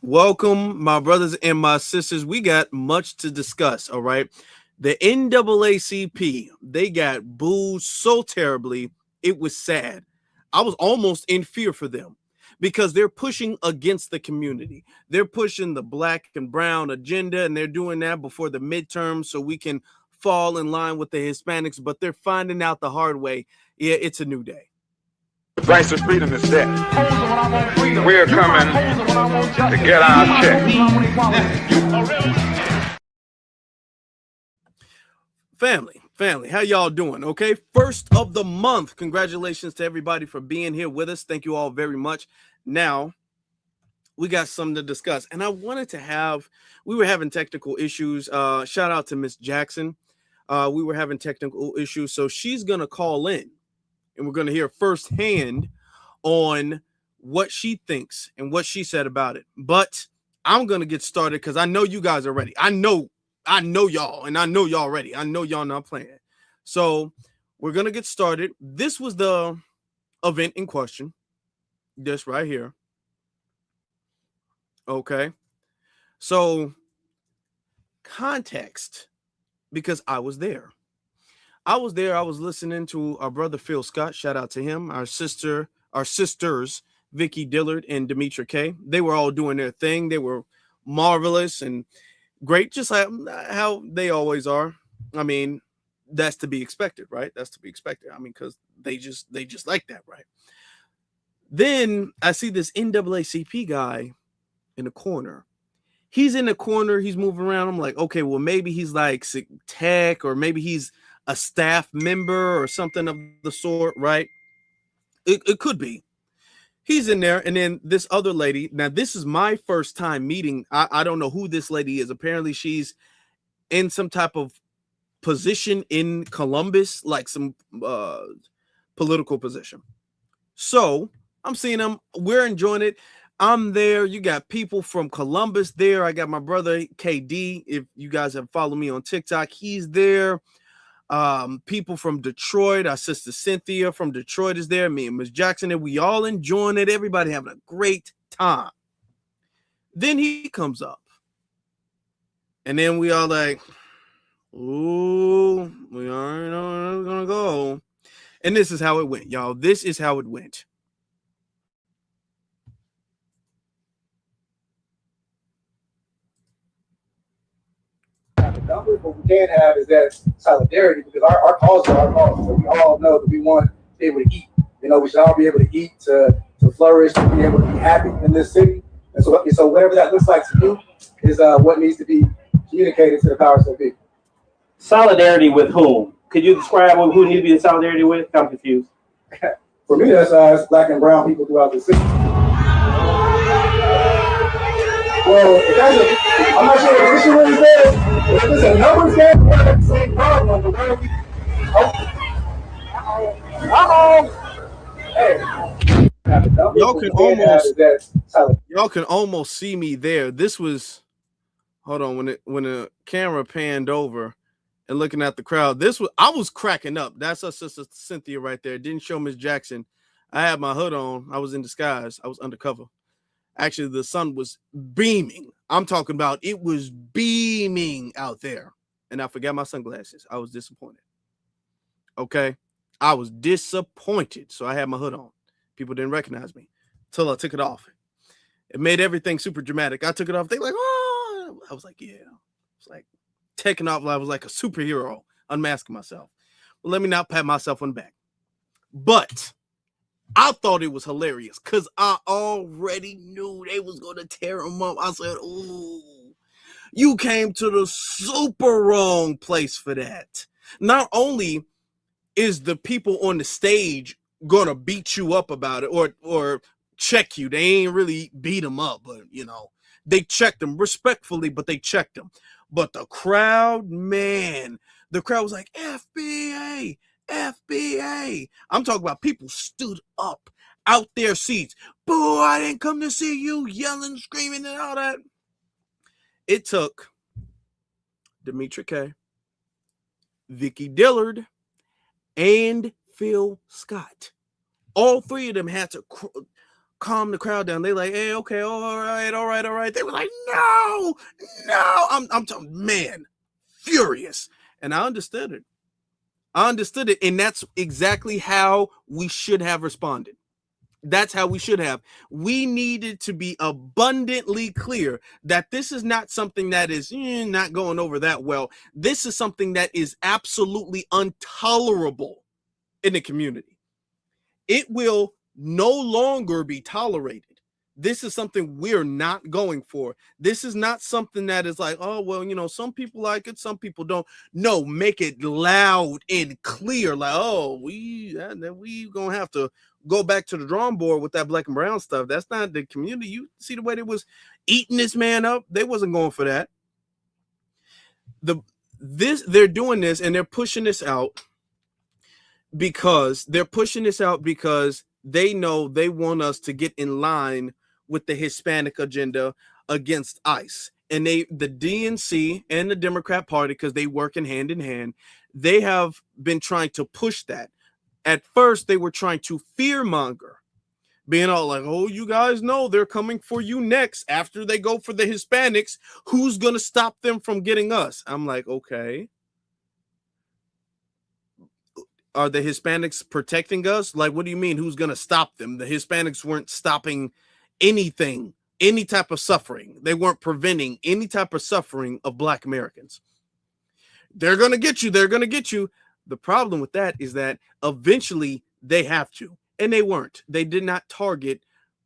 Welcome, my brothers and my sisters. We got much to discuss, all right? The NAACP, they got booed so terribly, it was sad. I was almost in fear for them because they're pushing against the community. They're pushing the black and brown agenda, and they're doing that before the midterm so we can fall in line with the Hispanics, but they're finding out the hard way. Yeah, it's a new day. The price of freedom is death. We're coming to get our check. Family, how y'all doing? Okay, first of the month. Congratulations to everybody for being here with us. Thank you all very much. Now, we got something to discuss, and I wanted to we were having technical issues. Shout out to Miss Jackson. We were having technical issues, so she's gonna call in, and we're gonna hear firsthand on what she thinks and what she said about it. But I'm gonna get started because I know you guys are ready. I know y'all, and I know y'all ready. I know y'all not playing. So we're gonna get started. This was the event in question. This right here. Okay. So context, because I was there. I was listening to our brother Phil Scott. Shout out to him. Our sisters, Vicky Dillard and Demetri K. They were all doing their thing. They were marvelous and great, just like how they always are. I mean, that's to be expected, right? That's to be expected. I mean, because they just like that, right? Then I see this NAACP guy in the corner. He's in the corner. He's moving around. I'm like, okay, well, maybe he's like tech, or maybe he's a staff member or something of the sort, right? It could be. He's in there, and then this other lady. Now, this is my first time meeting. I don't know who this lady is. Apparently, she's in some type of position in Columbus, like some political position. So I'm seeing them. We're enjoying it. I'm there. You got people from Columbus there. I got my brother KD. If you guys have followed me on TikTok, he's there. People from Detroit. Our sister Cynthia from Detroit is there. Me and Miss Jackson, and we all enjoying it. Everybody having a great time. Then he comes up, and then we all like, ooh, we already know where it's gonna go. And this is how it went, y'all. This is how it went. Numbers, what we can have is that solidarity, because our cause are our cause. So we all know that we want to be able to eat. We should all be able to eat, to flourish, to be able to be happy in this city. And so whatever that looks like to you is what needs to be communicated to the powers that be. Solidarity with whom? Could you describe who need to be in solidarity with? I'm confused. For me, that's black and brown people throughout the city. Well, I'm not sure what the issue is there. If it's a numbers game, we have the same problem. But where we, hey, y'all can almost see me there. This was, hold on, when the camera panned over and looking at the crowd, I was cracking up. That's our sister Cynthia right there. Didn't show Miss Jackson. I had my hood on. I was in disguise. I was undercover. Actually, the sun was beaming. I'm talking about it was beaming out there. And I forgot my sunglasses. I was disappointed. Okay. I was disappointed. So I had my hood on. People didn't recognize me until I took it off. It made everything super dramatic. I took it off. They like, oh, I was like, yeah. It's like taking off. I was like a superhero, unmasking myself. Well, let me not pat myself on the back. But I thought it was hilarious because I already knew they was going to tear him up. I said, ooh, you came to the super wrong place for that. Not only is the people on the stage going to beat you up about it or check you. They ain't really beat them up, but, they checked them respectfully, but they checked them. But the crowd, man, the crowd was like, FBA. FBA. I'm talking about people stood up out their seats. Boo, I didn't come to see you, yelling, screaming, and all that. It took Demetri K, Vicky Dillard, and Phil Scott. All three of them had to calm the crowd down. They like, hey, okay, all right. They were like, no. I'm man, furious. And I understood it. And that's exactly how we should have responded. That's how we should have. We needed to be abundantly clear that this is not something that is not going over that well. This is something that is absolutely intolerable in the community. It will no longer be tolerated. This is something we're not going for. This is not something that is like, oh, well, some people like it, some people don't. No, make it loud and clear. Like, oh, we gonna have to go back to the drawing board with that black and brown stuff. That's not the community. You see the way they was eating this man up? They wasn't going for that. They're doing this and they're pushing this out because they know they want us to get in line with the Hispanic agenda against ICE. And the DNC and the Democrat Party, because they work hand in hand, they have been trying to push that. At first, they were trying to fearmonger, being all like, oh, you guys know they're coming for you next. After they go for the Hispanics, who's going to stop them from getting us? I'm like, okay. Are the Hispanics protecting us? Like, what do you mean? Who's going to stop them? The Hispanics weren't stopping anything, any type of suffering. They weren't preventing any type of suffering of Black Americans. They're going to get you. They're going to get you. The problem with that is that eventually they have to, and they weren't. They did not target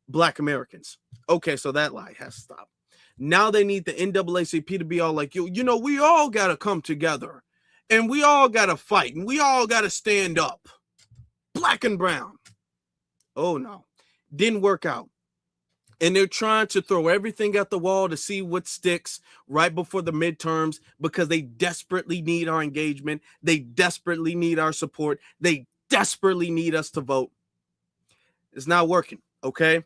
Black Americans. Okay, so that lie has to stop. Now they need the NAACP to be all like, we all got to come together, and we all got to fight, and we all got to stand up. Black and brown. Oh, no. Didn't work out. And they're trying to throw everything at the wall to see what sticks right before the midterms because they desperately need our engagement. They desperately need our support. They desperately need us to vote. It's not working, okay?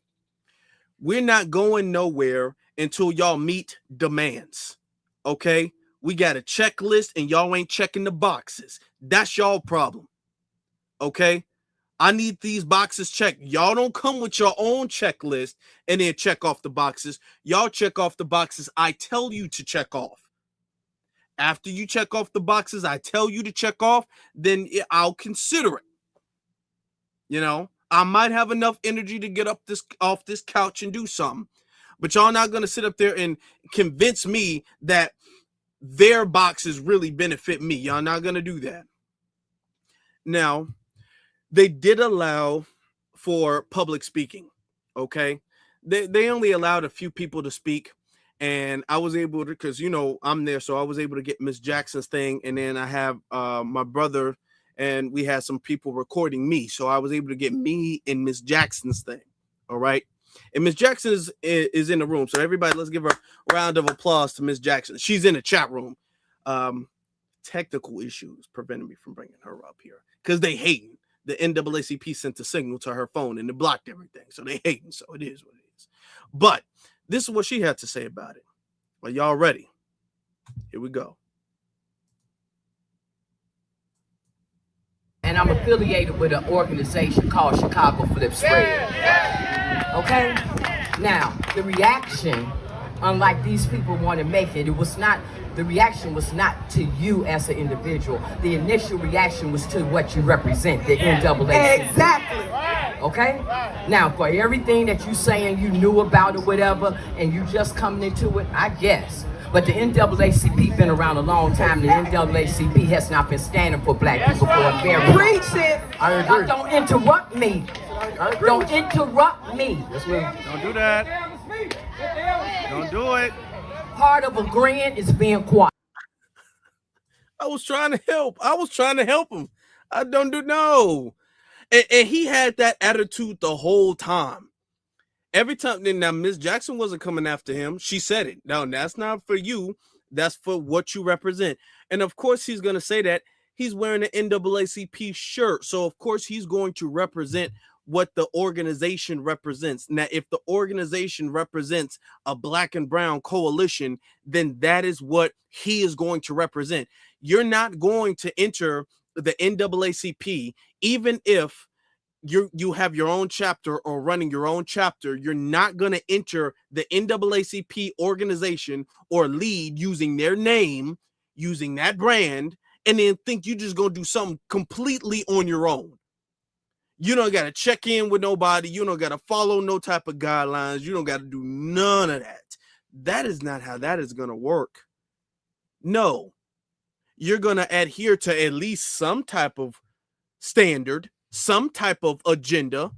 We're not going nowhere until y'all meet demands, okay? We got a checklist and y'all ain't checking the boxes. That's y'all problem, okay? I need these boxes checked. Y'all don't come with your own checklist and then check off the boxes. Y'all check off the boxes I tell you to check off. After you check off the boxes I tell you to check off, then I'll consider it. I might have enough energy to get off this couch and do something. But y'all not going to sit up there and convince me that their boxes really benefit me. Y'all not going to do that. Now, they did allow for public speaking, okay? They only allowed a few people to speak, and I was able to, because, I'm there, so I was able to get Miss Jackson's thing, and then I have my brother, and we had some people recording me, so I was able to get me and Miss Jackson's thing, all right? And Miss Jackson is in the room, so everybody, let's give her a round of applause to Miss Jackson. She's in the chat room. Technical issues prevented me from bringing her up here, because they hating. The NAACP sent a signal to her phone and it blocked everything. So they hating. So it is what it is. But this is what she had to say about it. Are y'all ready? Here we go. And I'm affiliated with an organization called Chicago Flip Spread. Okay? Now, the reaction, unlike these people want to make it, the reaction was not to you as an individual. The initial reaction was to what you represent, the NAACP. Exactly. Okay? Now, for everything that you saying you knew about or whatever, and you just coming into it, I guess. But the NAACP been around a long time. The NAACP has not been standing for Black people for a very long time. Preach it. I agree. Don't interrupt me. Don't interrupt me. Don't do that. Don't do it. Part of agreeing is being quiet. I was trying to help him. I don't do no. And he had that attitude the whole time. Every time. Now, Miss Jackson wasn't coming after him. She said it. No, that's not for you. That's for what you represent. And of course, he's going to say that. He's wearing an NAACP shirt. So, of course, he's going to represent what the organization represents. Now, if the organization represents a Black and brown coalition, then that is what he is going to represent. You're not going to enter the NAACP, even if you have your own chapter or running your own chapter, you're not going to enter the NAACP organization or lead using their name, using that brand, and then think you're just going to do something completely on your own. You don't got to check in with nobody. You don't got to follow no type of guidelines. You don't got to do none of that. That is not how that is going to work. No, you're going to adhere to at least some type of standard, some type of agenda,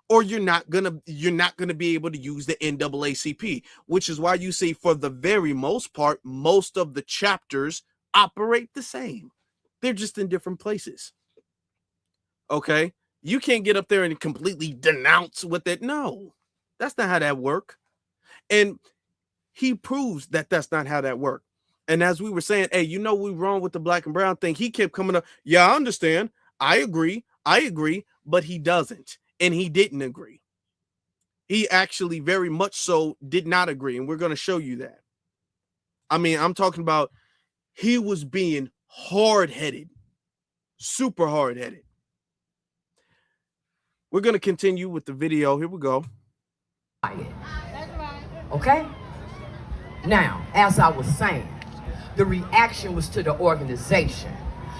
or you're not gonna be able to use the NAACP, which is why you see, for the very most part, most of the chapters operate the same. They're just in different places. Okay, you can't get up there and completely denounce with it. No, that's not how that works. And he proves that that's not how that works. And as we were saying, hey, you know, we wrong with the black and brown thing. He kept coming up. Yeah, I understand. I agree, but he doesn't. And he didn't agree. He actually very much so did not agree. And we're going to show you that. I mean, I'm talking about he was being hard-headed, super hard-headed. We're going to continue with the video. Here we go. Okay? Now, as I was saying, the reaction was to the organization,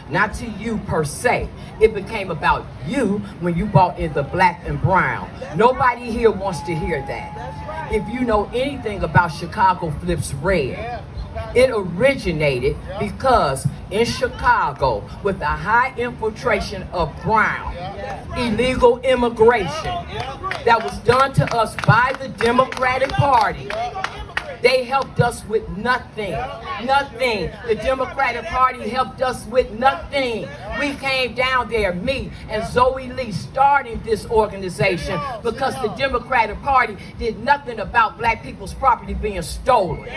not to you per se. It became about you when you bought in the black and brown. Nobody here wants to hear that. If you know anything about Chicago Flips Red, it originated because in Chicago, with the high infiltration of brown, illegal immigration that was done to us by the Democratic Party, they helped us with nothing. Nothing. The Democratic Party helped us with nothing. We came down there, me and Zoe Lee, starting this organization because the Democratic Party did nothing about black people's property being stolen.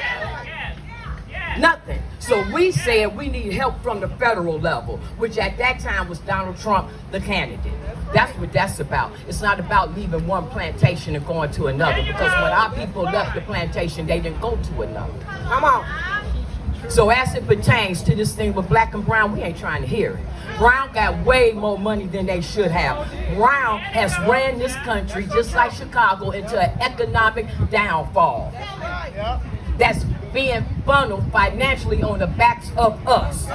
Nothing. So we said we need help from the federal level, which at that time was Donald Trump, the candidate. That's what that's about. It's not about leaving one plantation and going to another, because when our people left the plantation, they didn't go to another. Come on. So as it pertains to this thing with black and brown, we ain't trying to hear it. Brown got way more money than they should have. Brown has ran this country, just like Chicago, into an economic downfall. That's being funneled financially on the backs of us.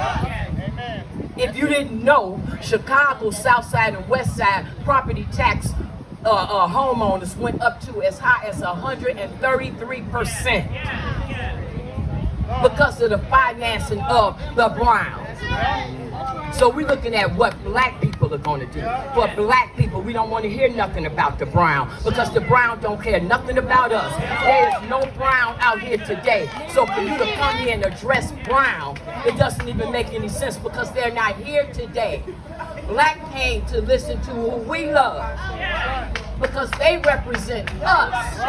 If you didn't know, Chicago, South Side and West Side property tax homeowners went up to as high as 133% because of the financing of the Browns. So we're looking at what black people are going to do. For black people, we don't want to hear nothing about the brown, because the brown don't care nothing about us. There is no brown out here today. So for you to come here and address brown, it doesn't even make any sense, because they're not here today. Black came to listen to who we love, because they represent us.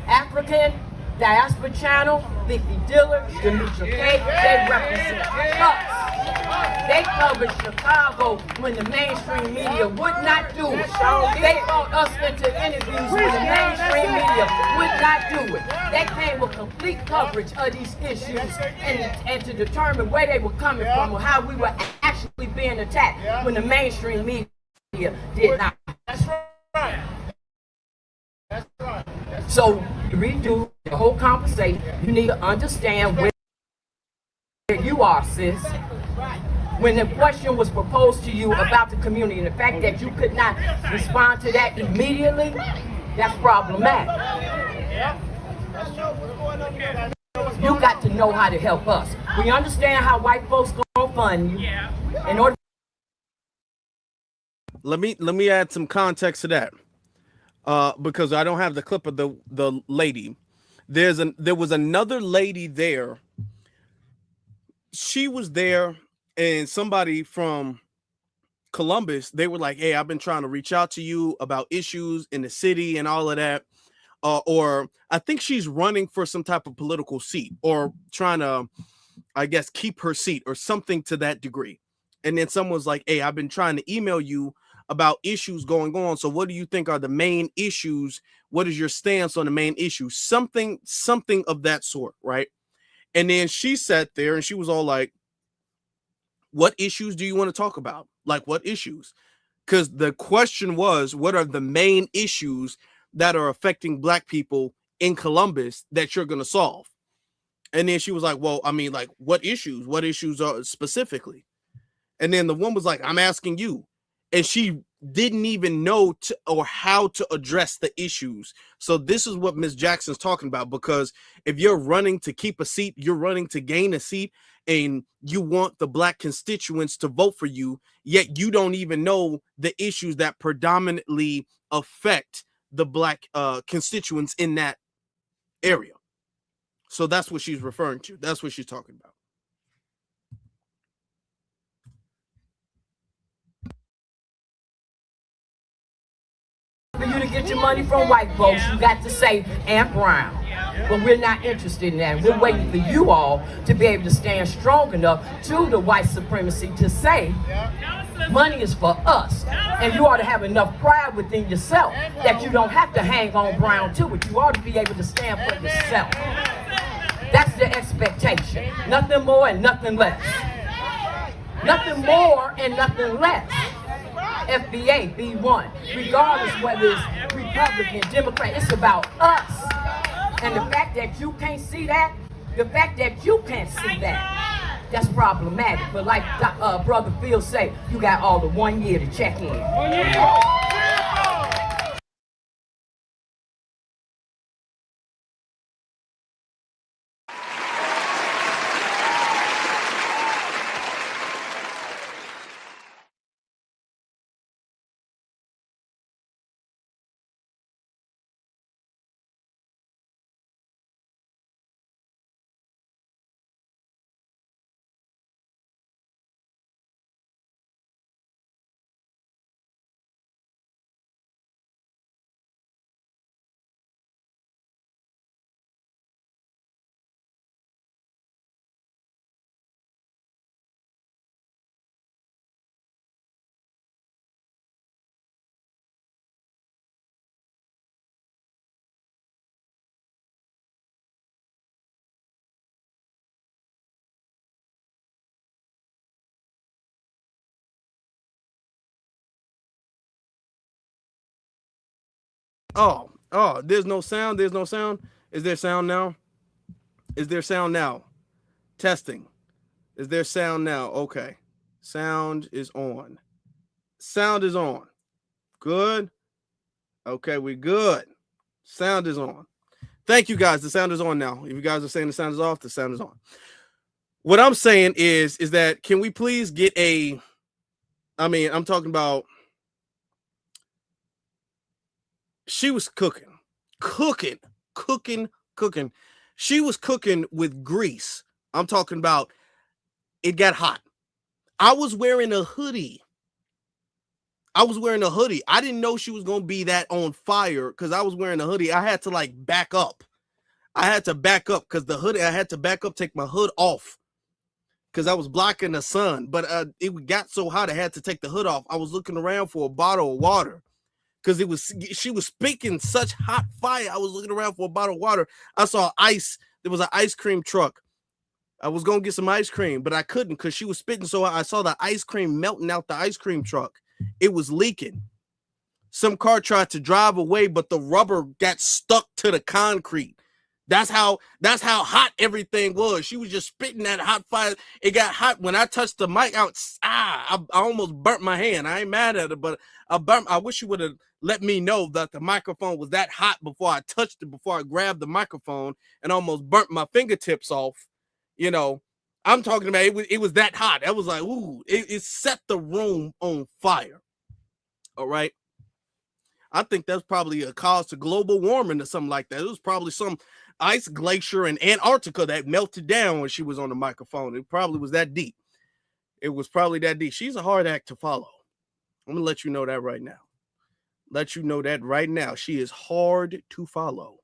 African Diaspora Channel, Vicky Dillard, Demetri K, they represent us. They covered Chicago when the mainstream media would not do it. They brought us into interviews when the mainstream media would not do it. They came with complete coverage of these issues and to determine where they were coming from or how we were actually being attacked when the mainstream media did not. That's right. That's right. So to redo the whole conversation, you need to understand where you are, sis. When the question was proposed to you about the community and the fact that you could not respond to that immediately, that's problematic. You got to know how to help us. We understand how white folks gonna fund you. In order. Let me add some context to that. Because I don't have the clip of the lady. There was another lady there. She was there, and somebody from Columbus, they were like, hey, I've been trying to reach out to you about issues in the city and all of that. Or I think she's running for some type of political seat, or trying to, I guess, keep her seat or something to that degree. And then someone's like, hey, I've been trying to email you about issues going on. So what do you think are the main issues? What is your stance on the main issues? Something of that sort, right? And then she sat there and she was all like, what issues do you want to talk about? Like, what issues? because the question was, what are the main issues that are affecting Black people in Columbus that you're going to solve? And then she was like, well, I mean, like, what issues are specifically? And then the one was like, I'm asking you. And she didn't even know or how to address the issues. So this is what Ms. Jackson's talking about, because if you're running to keep a seat, you're running to gain a seat, and you want the Black constituents to vote for you, yet you don't even know the issues that predominantly affect the Black constituents in that area. So that's what she's referring to. That's what she's talking about. For you to get your money from white folks, you got to say, and brown. But we're not interested in that. We're waiting for you all to be able to stand strong enough to the white supremacy to say, money is for us. And you ought to have enough pride within yourself that you don't have to hang on brown too, but you ought to be able to stand for yourself. That's the expectation. Nothing more and nothing less. Nothing more and nothing less. FBA, B1, regardless whether it's Republican, Democrat, it's about us. And the fact that you can't see that, that's problematic. But like Brother Phil say, you got all the 1 year to check in. Oh, there's no sound. Is there sound now? Testing. Is there sound now? Okay. Sound is on. Good. Okay, we good. Sound is on. Thank you, guys. The sound is on now. If you guys are saying the sound is off, the sound is on. What I'm saying is that can we please get I'm talking about, she was cooking. She was cooking with grease. I'm talking about, it got hot. I was wearing a hoodie. I didn't know she was going to be that on fire because I was wearing a hoodie. I had to back up. Because the hoodie, I had to back up, take my hood off because I was blocking the sun. But it got so hot, I had to take the hood off. I was looking around for a bottle of water because she was speaking such hot fire. I was looking around for a bottle of water. I saw ice. There was an ice cream truck. I was going to get some ice cream, but I couldn't because she was spitting. So I saw the ice cream melting out the ice cream truck. It was leaking. Some car tried to drive away, but the rubber got stuck to the concrete. That's how hot everything was. She was just spitting that hot fire. It got hot when I touched the mic out. I almost burnt my hand. I ain't mad at it, but I wish you would have let me know that the microphone was that hot before I touched it, before I grabbed the microphone, and almost burnt my fingertips off. You know, I'm talking about it was that hot. I was like, ooh, it set the room on fire. All right. I think that's probably a cause to global warming or something like that. It was probably some ice glacier in Antarctica that melted down when she was on the microphone. It probably was that deep. She's a hard act to follow. I'm going to let you know that right now. She is hard to follow.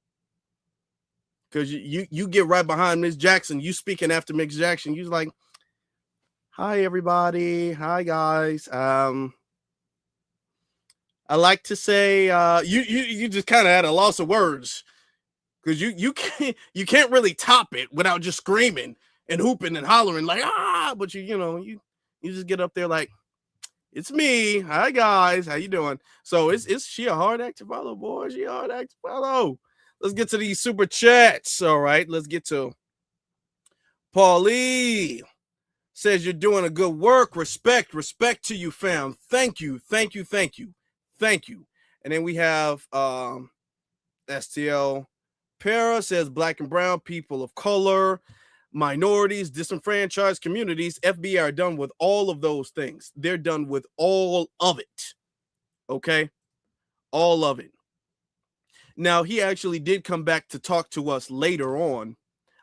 Because you get right behind Ms. Jackson. You speaking after Ms. Jackson. You're like, hi, everybody. Hi, guys. I like to say you just kind of had a loss of words. Because you can't really top it without just screaming and hooping and hollering like, but you just get up there like, It's me. Hi guys, how you doing? So is she a hard act to follow, boy? She a hard act to follow. Let's get to these super chats. All right, let's get to Paulie. Says you're doing a good work. Respect to you, fam. Thank you. And then we have STL Para says black and brown people of color, minorities, disenfranchised communities. FBI are done with all of those things. They're done with all of it. Okay, all of it. Now he actually did come back to talk to us later on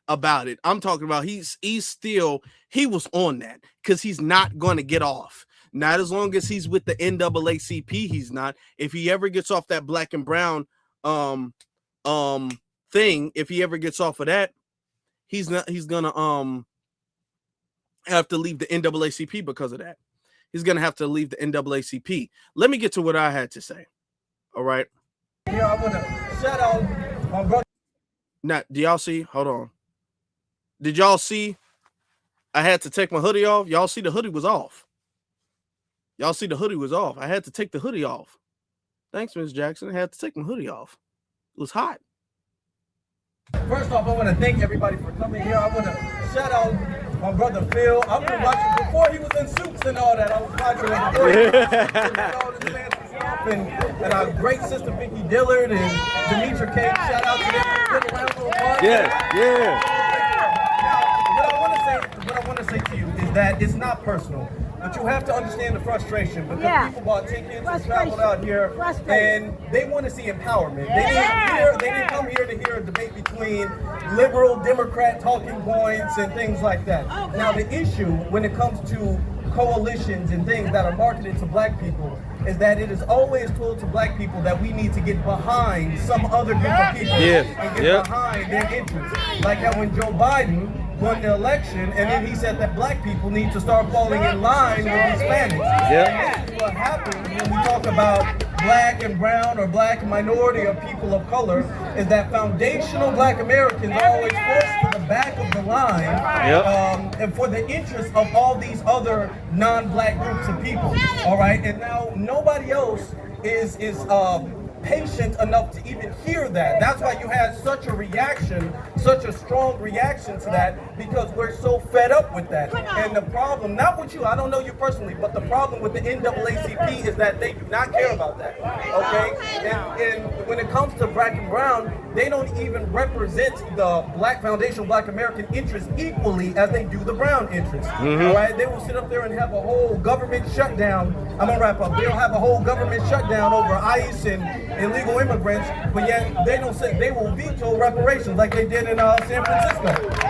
about it. I'm talking about he was on that because he's not going to get off. Not as long as he's with the NAACP, he's not. If he ever gets off that black and brown thing, if he ever gets off of that, he's gonna have to leave the NAACP because of that. He's gonna have to leave the NAACP. Let me get to what I had to say. All right. Yeah, I want to shout out my brother. Now, do y'all see? Hold on. Did y'all see? I had to take my hoodie off. Y'all see the hoodie was off. Y'all see the hoodie was off. I had to take the hoodie off. Thanks, Ms. Jackson. I had to take my hoodie off. It was hot. First off, I want to thank everybody for coming here. I want to shout out my brother Phil. I've been watching before he was in Suits and all that. I was watching him before he all this fancy stuff. And our great sister Vicky Dillard and Demetri K. Shout out to them. Good round of applause. Yeah. Now, what I want to say to you is that it's not personal. But you have to understand the frustration because people bought tickets and traveled out here and they want to see empowerment. They didn't come here to hear a debate between liberal Democrat talking points and things like that. Now the issue when it comes to coalitions and things that are marketed to black people is that it is always told to black people that we need to get behind some other group of people and get behind their interests. Like how when Joe Biden won the election, and then he said that black people need to start falling in line with Hispanics. And this is what happens when we talk about black and brown or black and minority or people of color, is that foundational black Americans are always forced to the back of the line and for the interest of all these other non-black groups of people. All right, and now nobody else is patient enough to even hear that. That's why you had such a reaction, such a strong reaction to that, because we're so fed up with that. And the problem, not with you, I don't know you personally, but the problem with the NAACP is that they do not care about that. Okay? And when it comes to black and brown, they don't even represent the black foundational black American interest equally as they do the brown interest. All right? They will sit up there and have a whole government shutdown. I'm gonna wrap up. They'll have a whole government shutdown over ICE and illegal immigrants, but yet they don't say they will veto reparations like they did in San Francisco.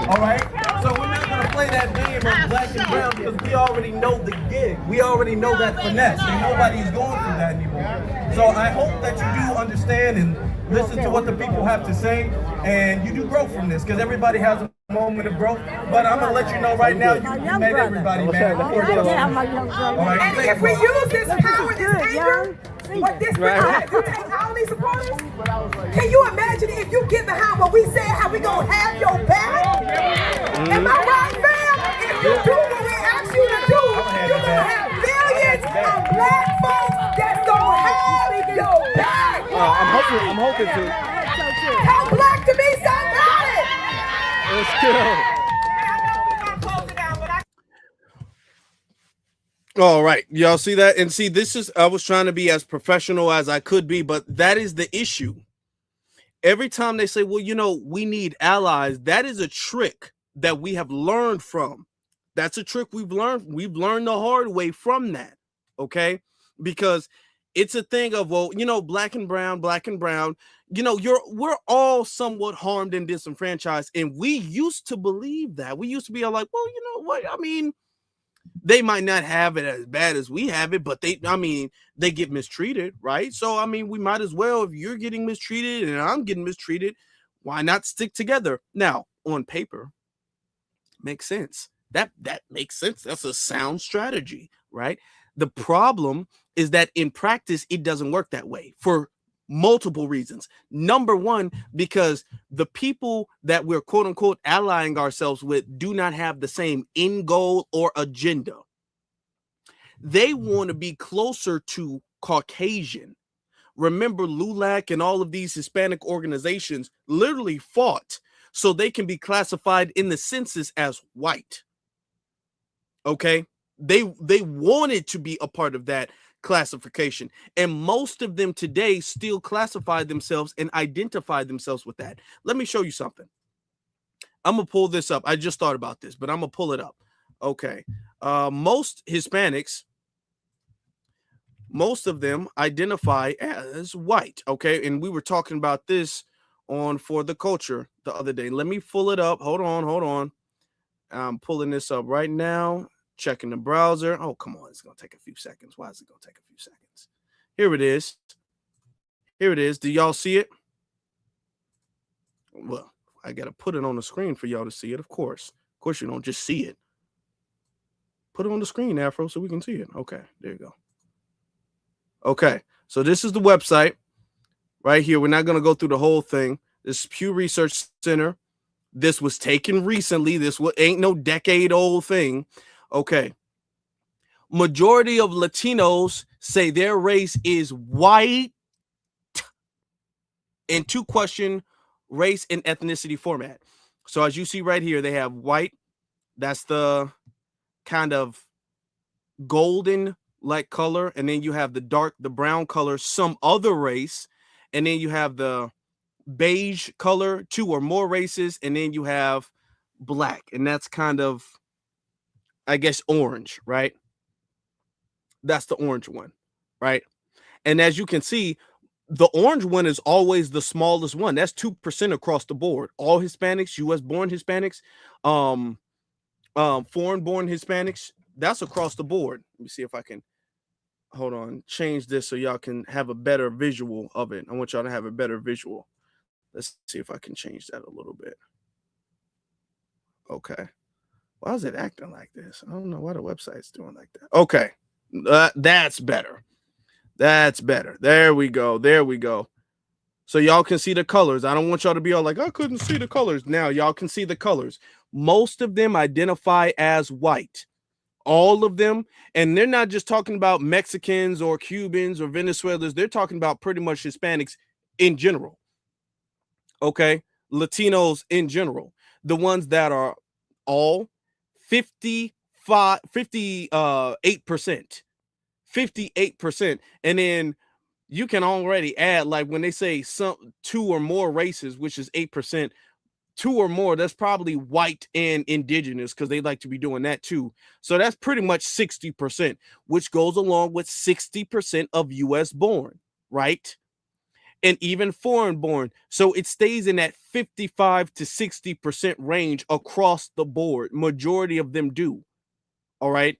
All right, so we're not going to play that game of black and brown because we already know the gig. We already know that finesse, and nobody's going through that anymore. So I hope that you do understand and listen to what the people have to say, and you do grow from this because everybody has a moment of growth. But I'm gonna let you know right now, you met everybody, man. All right. And if we use this power, this anger, what this you take all these supporters, can you imagine if you get behind what we said, how we gonna have your back? Am I right, fam? If you do what we ask you to do, you're gonna have billions of black folks that's gonna have your back. I'm hoping to. Tell black to be somebody. Let's go. All right, y'all see that? And see, I was trying to be as professional as I could be, but that is the issue. Every time they say, well, we need allies, that is a trick that we have learned from. That's a trick we've learned. We've learned the hard way from that, okay? Because it's a thing of, well, black and brown, we're all somewhat harmed and disenfranchised. And we used to believe that. We used to be like, well, you know what? I mean, they might not have it as bad as we have it, but they get mistreated, right? So, we might as well, if you're getting mistreated and I'm getting mistreated, why not stick together? Now, on paper, makes sense. That makes sense. That's a sound strategy, right? The problem is that in practice, it doesn't work that way for multiple reasons. Number one, because the people that we're quote unquote allying ourselves with do not have the same end goal or agenda. They want to be closer to Caucasian. Remember, LULAC and all of these Hispanic organizations literally fought so they can be classified in the census as white. Okay? They wanted to be a part of that classification. And most of them today still classify themselves and identify themselves with that. Let me show you something. I'm going to pull this up. I just thought about this, but I'm going to pull it up. Okay. Most Hispanics, most of them identify as white. Okay. And we were talking about this on For the Culture the other day. Let me pull it up. Hold on. I'm pulling this up right now. Checking the browser. Oh, come on. It's going to take a few seconds. Why is it going to take a few seconds? Here it is. Do y'all see it? Well, I got to put it on the screen for y'all to see it. Of course, you don't just see it. Put it on the screen, Afro, so we can see it. Okay, there you go. Okay, so this is the website right here. We're not going to go through the whole thing. This is Pew Research Center. This was taken recently. This ain't no decade-old thing. Okay. Majority of Latinos say their race is white in two-question race and ethnicity format. So as you see right here, they have white. That's the kind of golden like color. And then you have the brown color, some other race. And then you have the beige color, 2 or more races. And then you have black. And that's kind of, I guess, orange, right? That's the orange one, right? And as you can see, the orange one is always the smallest one. That's 2% across the board. All Hispanics, U.S.-born Hispanics, foreign-born Hispanics, that's across the board. Let me see if I can, hold on, change this so y'all can have a better visual of it. I want y'all to have a better visual. Let's see if I can change that a little bit. Okay. Why is it acting like this? I don't know why the website's doing like that. Okay. That's better. There we go. So y'all can see the colors. I don't want y'all to be all like, I couldn't see the colors. Now y'all can see the colors. Most of them identify as white. All of them. And they're not just talking about Mexicans or Cubans or Venezuelans. They're talking about pretty much Hispanics in general. Okay. Latinos in general. The ones that are all 58%. 58%. And then you can already add, like when they say 2 or more races, which is 8%, 2 or more, that's probably white and indigenous, because they like to be doing that too. So that's pretty much 60%, which goes along with 60% of US born, right? And even foreign born. So it stays in that 55 to 60% range across the board. Majority of them do. All right.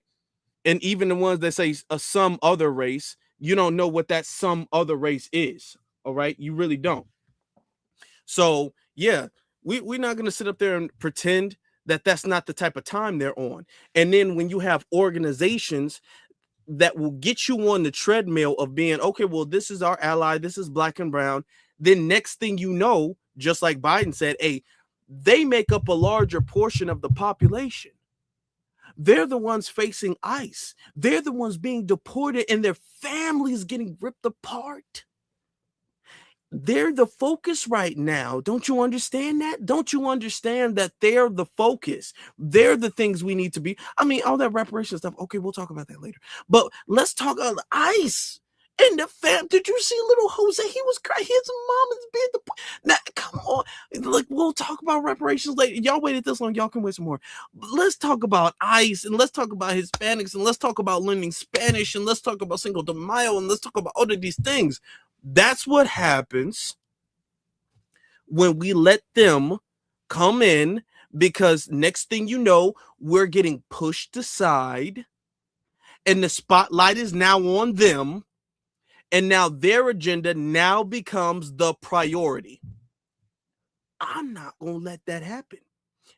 And even the ones that say some other race, you don't know what that some other race is. All right. You really don't. So, yeah, we're not going to sit up there and pretend that that's not the type of time they're on. And then when you have organizations that will get you on the treadmill of being, okay, well, this is our ally, this is black and brown. Then next thing you know, just like Biden said, hey, they make up a larger portion of the population. They're the ones facing ICE. They're the ones being deported and their families getting ripped apart. They're the focus right now. Don't you understand that? Don't you understand that they're the focus? They're the things we need to be. I mean, all that reparation stuff. Okay, we'll talk about that later. But let's talk about ICE and the fam. Did you see little Jose? He was crying. His mom is being deported. Now, come on. Look, we'll talk about reparations later. Y'all waited this long. Y'all can wait some more. But let's talk about ICE, and let's talk about Hispanics, and let's talk about learning Spanish, and let's talk about Cinco de Mayo, and let's talk about all of these things. That's what happens when we let them come in, because next thing you know, we're getting pushed aside and the spotlight is now on them. And now their agenda now becomes the priority. I'm not going to let that happen.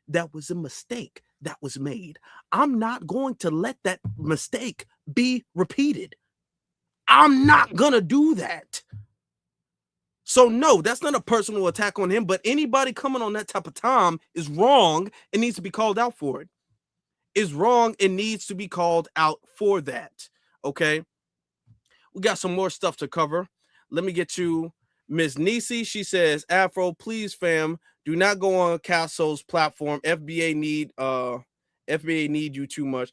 That was a mistake that was made. I'm not going to let that mistake be repeated. I'm not going to do that. So no, that's not a personal attack on him, but anybody coming on that type of time is wrong and needs to be called out for it. Is wrong and needs to be called out for that. Okay, we got some more stuff to cover. Let me get you Miss Nisi. She says, Afro, please, fam, do not go on Castle's platform. FBA need you too much.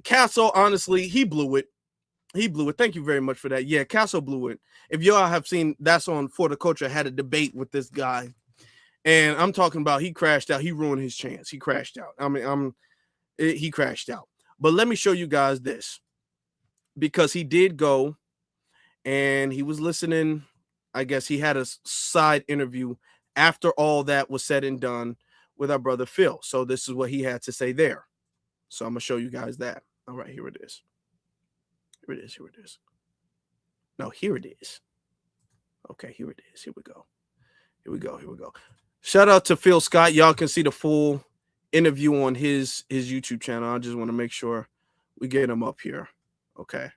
Castle, honestly, he blew it. Thank you very much for that. Yeah, Castle blew it. If y'all have seen, that's on For the Culture, had a debate with this guy. And I'm talking about he crashed out. He ruined his chance. He crashed out. He crashed out. But let me show you guys this. Because he did go and he was listening. I guess he had a side interview after all that was said and done with our brother Phil. So this is what he had to say there. So I'm going to show you guys that. All right, here it is. Here it is. No, here it is. Okay, here it is. Here we go. Shout out to Phil Scott. Y'all can see the full interview on his YouTube channel. I just want to make sure we get him up here. Okay.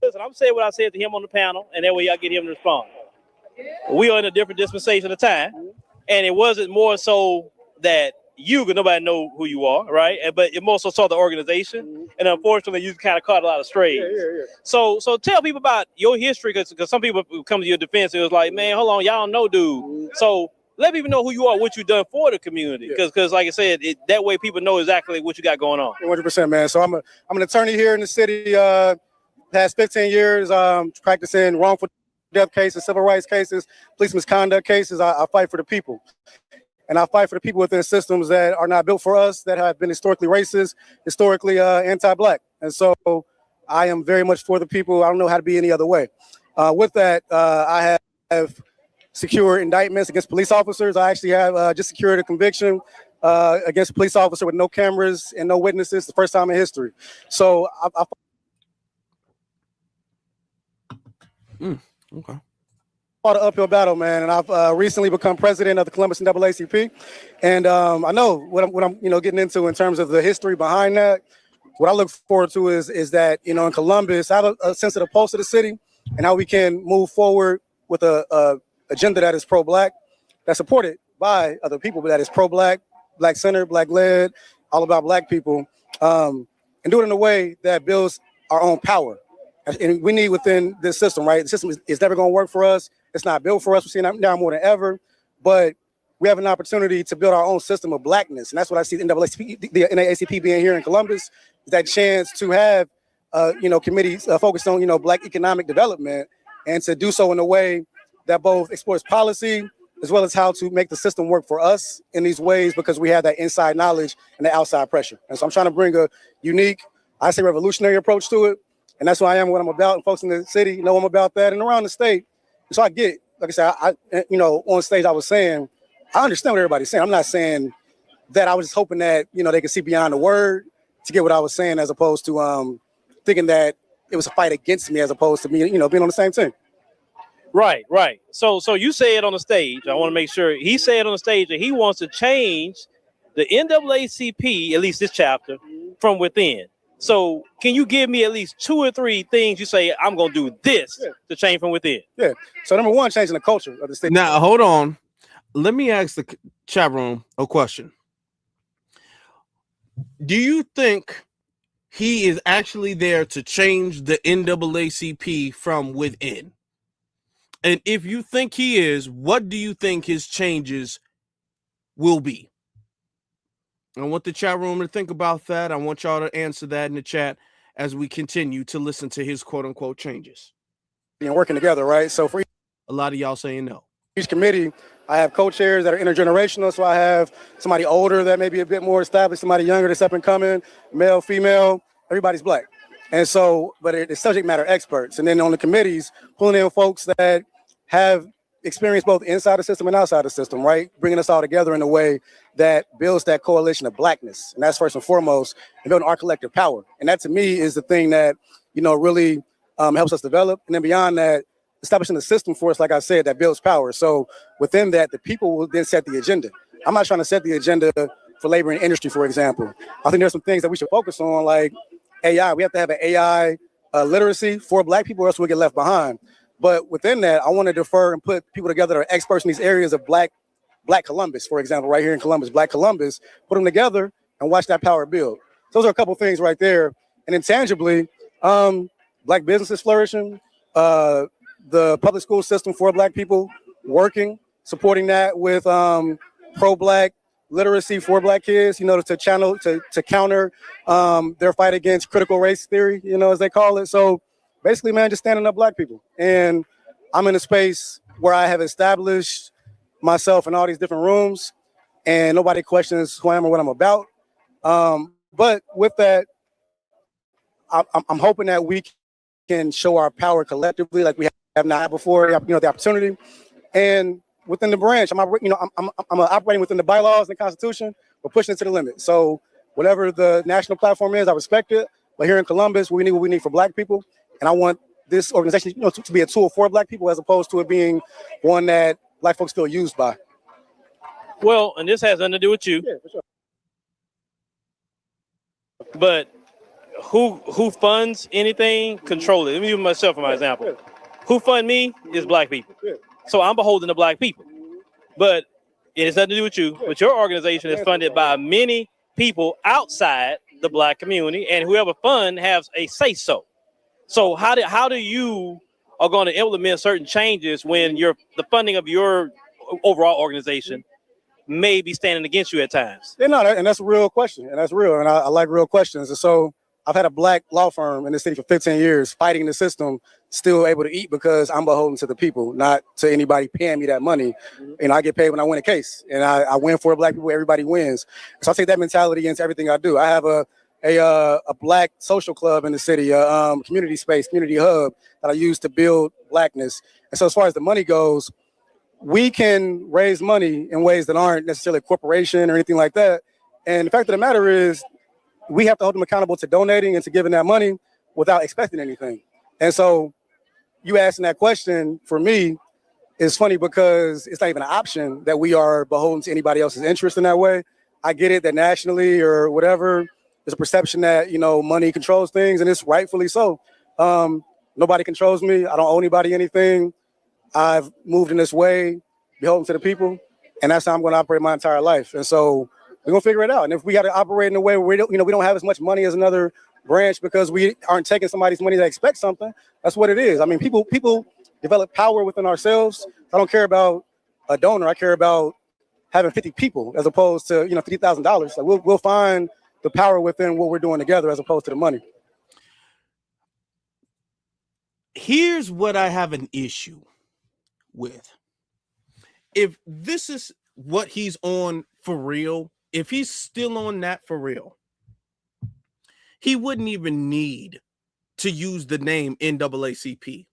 Listen, I'm saying what I said to him on the panel, and that way y'all get him to respond. We are in a different dispensation of time, and it wasn't more so that you, because nobody know who you are, right? But it more so saw the organization, and unfortunately, you kind of caught a lot of strays. Yeah. So tell people about your history, because some people come to your defense, and it was like, man, hold on, y'all don't know, dude. So let people know who you are, what you've done for the community, because like I said, that way people know exactly what you got going on. 100%, man. So I'm an attorney here in the city. Past 15 years, practicing wrongful death cases, civil rights cases, police misconduct cases. I fight for the people. And I fight for the people within systems that are not built for us, that have been historically racist, historically anti-Black. And so I am very much for the people. I don't know how to be any other way. With that, I have secured indictments against police officers. I actually have just secured a conviction against a police officer with no cameras and no witnesses, the first time in history. So I okay. fought an uphill battle, man, and I've recently become president of the Columbus NAACP, and I know what I'm getting into in terms of the history behind that. What I look forward to is that in Columbus, I have a sense of the pulse of the city and how we can move forward with a agenda that is pro-Black, that's supported by other people, but that is pro-Black, Black-centered, Black-led, all about Black people, and do it in a way that builds our own power. And we need within this system, right? The system is never going to work for us. It's not built for us. We're seeing that now more than ever. But we have an opportunity to build our own system of Blackness. And that's what I see the NAACP being here in Columbus, is that chance to have, committees focused on, Black economic development, and to do so in a way that both explores policy as well as how to make the system work for us in these ways, because we have that inside knowledge and the outside pressure. And so I'm trying to bring a unique, I say revolutionary approach to it. And that's who I am, what I'm about. And folks in the city know I'm about that. And around the state, so I get, like I said, I on stage I was saying, I understand what everybody's saying. I'm not saying that. I was just hoping that, they could see beyond the word to get what I was saying, as opposed to thinking that it was a fight against me, as opposed to me, being on the same team. Right. So you say it on the stage. I want to make sure he said on the stage that he wants to change the NAACP, at least this chapter, from within. So can you give me at least 2 or 3 things you say, I'm going to do this to change from within? Yeah. So number one, changing the culture of the state. Now, hold on. Let me ask the chat room a question. Do you think he is actually there to change the NAACP from within? And if you think he is, what do you think his changes will be? I want the chat room to think about that. I want y'all to answer that in the chat as we continue to listen to his quote unquote changes. And working together, right? So for a lot of y'all saying no. Each committee, I have co-chairs that are intergenerational. So I have somebody older that may be a bit more established, somebody younger that's up and coming, male, female, everybody's Black. And so, but it's subject matter experts. And then on the committees, pulling in folks that have experience both inside the system and outside the system, right? Bringing us all together in a way that builds that coalition of Blackness. And that's first and foremost, and building our collective power. And that to me is the thing that, really helps us develop. And then beyond that, establishing the system for us, like I said, that builds power. So within that, the people will then set the agenda. I'm not trying to set the agenda for labor and industry, for example. I think there's some things that we should focus on, like AI. We have to have an AI literacy for Black people, or else we'll get left behind. But within that, I want to defer and put people together that are experts in these areas of Black Columbus, for example, right here in Columbus, Black Columbus, put them together and watch that power build. Those are a couple things right there. And intangibly, Black businesses flourishing, the public school system for Black people working, supporting that with pro-Black literacy for Black kids, to counter their fight against critical race theory, as they call it. So basically, man, just standing up Black people. And I'm in a space where I have established myself in all these different rooms, and nobody questions who I am or what I'm about. But with that, I'm hoping that we can show our power collectively, like we have not had before. The opportunity, and within the branch, I'm operating within the bylaws and the Constitution. We're pushing it to the limit. So whatever the national platform is, I respect it. But here in Columbus, we need what we need for Black people, and I want this organization, to be a tool for Black people, as opposed to it being one that Black folks feel used by. Well, and this has nothing to do with you. Yeah, for sure. But who funds anything, control it. Let me use myself for my example. Yeah. Who fund me is Black people. Yeah. So I'm beholden to Black people. But it has nothing to do with you. But your organization is funded by many people outside the Black community, and whoever fund has a say so. So how do you are going to implement certain changes when the funding of your overall organization may be standing against you at times? Yeah, no, and that's a real question, and that's real, and I like real questions. And so I've had a Black law firm in the city for 15 years fighting the system, still able to eat because I'm beholden to the people, not to anybody paying me that money. And I get paid when I win a case, and I win for Black people. Everybody wins. So I take that mentality into everything I do. I have a Black social club in the city, community space, community hub that I use to build Blackness. And so as far as the money goes, we can raise money in ways that aren't necessarily a corporation or anything like that. And the fact of the matter is, we have to hold them accountable to donating and to giving that money without expecting anything. And so you asking that question for me is funny because it's not even an option that we are beholden to anybody else's interest in that way. I get it that nationally or whatever, there's a perception that, money controls things, and it's rightfully so. Nobody controls me. I don't owe anybody anything. I've moved in this way, beholden to the people, and that's how I'm going to operate my entire life. And so we're going to figure it out. And if we got to operate in a way where we don't have as much money as another branch because we aren't taking somebody's money to expect something, that's what it is. I mean, people develop power within ourselves. I don't care about a donor. I care about having 50 people as opposed to, $50,000. Like we'll find the power within what we're doing together as opposed to the money. Here's what I have an issue with. If this is what he's on for real, if he's still on that for real, he wouldn't even need to use the name NAACP.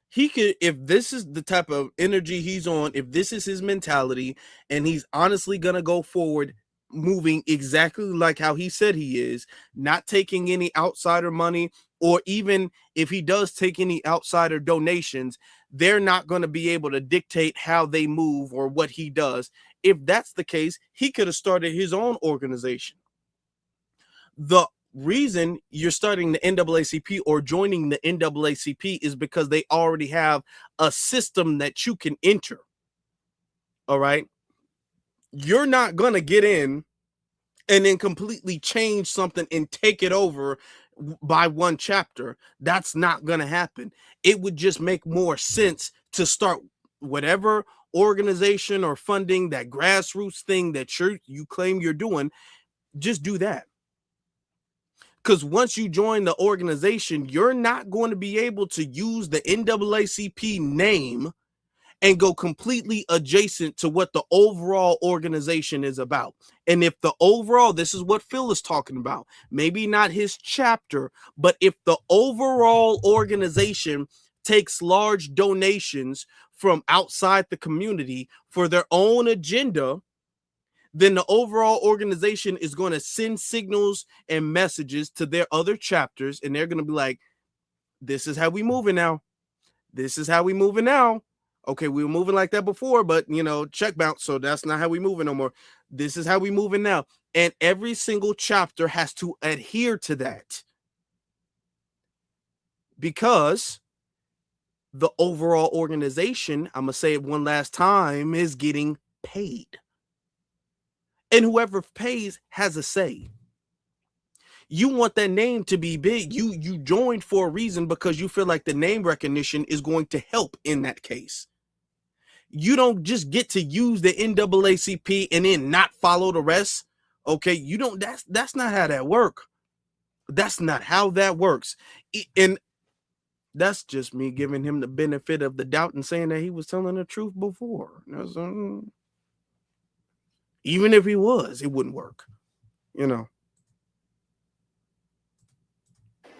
He could, if this is the type of energy he's on, if this is his mentality, and he's honestly going to go forward moving exactly like how he said he is, not taking any outsider money, or even if he does take any outsider donations, they're not going to be able to dictate how they move or what he does. If that's the case, he could have started his own organization. The reason you're starting the NAACP or joining the NAACP is because they already have a system that you can enter. All right. You're not going to get in and then completely change something and take it over by one chapter. That's not going to happen. It would just make more sense to start whatever organization or funding, that grassroots thing that you claim you're doing. Just do that. Because once you join the organization, you're not going to be able to use the NAACP name and go completely adjacent to what the overall organization is about. And if the overall, this is what Phil is talking about, maybe not his chapter, but if the overall organization takes large donations from outside the community for their own agenda, then the overall organization is going to send signals and messages to their other chapters, and they're going to be like, this is how we moving now. This is how we moving now. Okay, we were moving like that before, but, check bounce, so that's not how we moving no more. This is how we moving now. And every single chapter has to adhere to that, because the overall organization, I'm going to say it one last time, is getting paid. And whoever pays has a say. You want that name to be big. You joined for a reason because you feel like the name recognition is going to help in that case. You don't just get to use the NAACP and then not follow the rest. Okay, you don't. That's not how that works. That's not how that works. And that's just me giving him the benefit of the doubt and saying that he was telling the truth before. Even if he was, it wouldn't work. You know.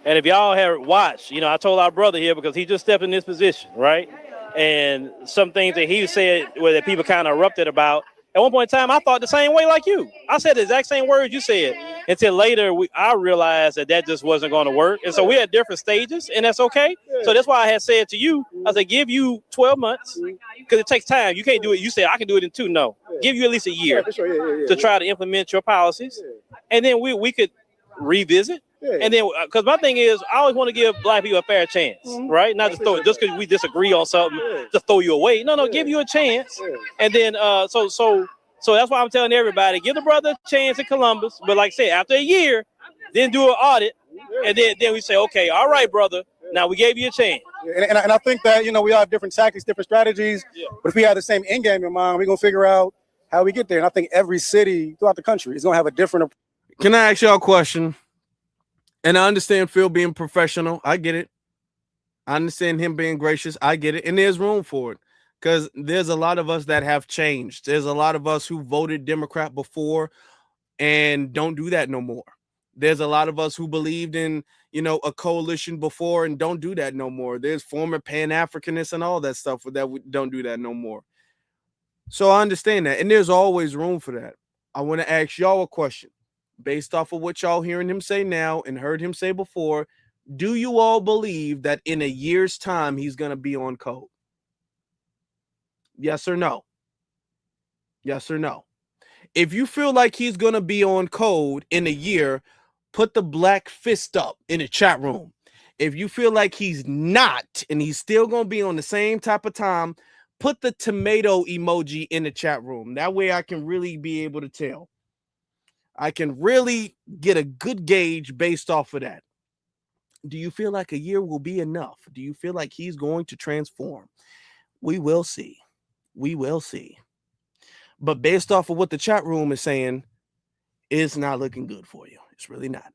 And if y'all have watched, I told our brother here because he just stepped in this position, right? And some things that he said where that people kind of erupted about. At one point in time, I thought the same way like you. I said the exact same words you said. Until later, I realized that just wasn't going to work. And so we had different stages, and that's okay. So that's why I had said to you, I said, give you 12 months because it takes time. You can't do it. You said, I can do it in 2. No. Give you at least a year to try to implement your policies. And then we could revisit. And then, because my thing is, I always want to give black people a fair chance, right? Not just just because we disagree on something, just throw you away. No, give you a chance. And then, so that's why I'm telling everybody, give the brother a chance in Columbus. But like I said, after a year, then do an audit, and then we say, okay, all right, brother, now we gave you a chance. And I think that we all have different tactics, different strategies. But if we have the same end game in mind, we're gonna figure out how we get there. And I think every city throughout the country is gonna have a different approach. Can I ask y'all a question? And I understand Phil being professional. I get it. I understand him being gracious. I get it. And there's room for it because there's a lot of us that have changed. There's a lot of us who voted Democrat before and don't do that no more. There's a lot of us who believed in, a coalition before and don't do that no more. There's former Pan-Africanists and all that stuff that we don't do that no more. So I understand that. And there's always room for that. I want to ask y'all a question. Based off of what y'all hearing him say now and heard him say before, do you all believe that in a year's time he's going to be on code? Yes or no? Yes or no? If you feel like he's going to be on code in a year, put the black fist up in the chat room. If you feel like he's not and he's still going to be on the same type of time, put the tomato emoji in the chat room. That way I can really be able to tell. I can really get a good gauge based off of that. Do you feel like a year will be enough? Do you feel like he's going to transform? We will see. We will see. But based off of what the chat room is saying, it's not looking good for you. It's really not.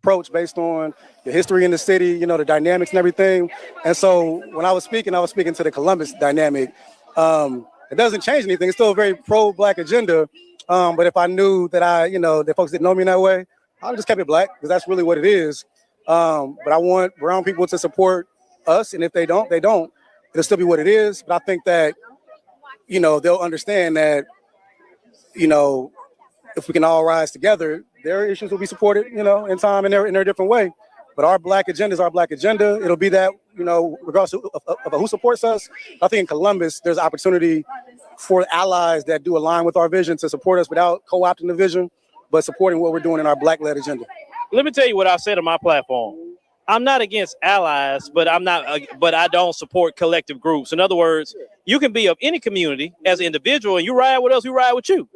Approach based on the history in the city, the dynamics and everything. And so when I was speaking to the Columbus dynamic. It doesn't change anything. It's still a very pro-black agenda. But if I knew that that folks didn't know me in that way, I would just kept it black because that's really what it is. But I want brown people to support us. And if they don't, they don't. It'll still be what it is. But I think that, they'll understand that, if we can all rise together, their issues will be supported, in time in their different way. But our black agenda is our black agenda. It'll be that, regardless of who supports us. I think in Columbus, there's opportunity for allies that do align with our vision to support us without co-opting the vision, but supporting what we're doing in our black-led agenda. Let me tell you what I said on my platform. I'm not against allies, but I don't support collective groups. In other words, you can be of any community as an individual, and you ride with us, we ride with you.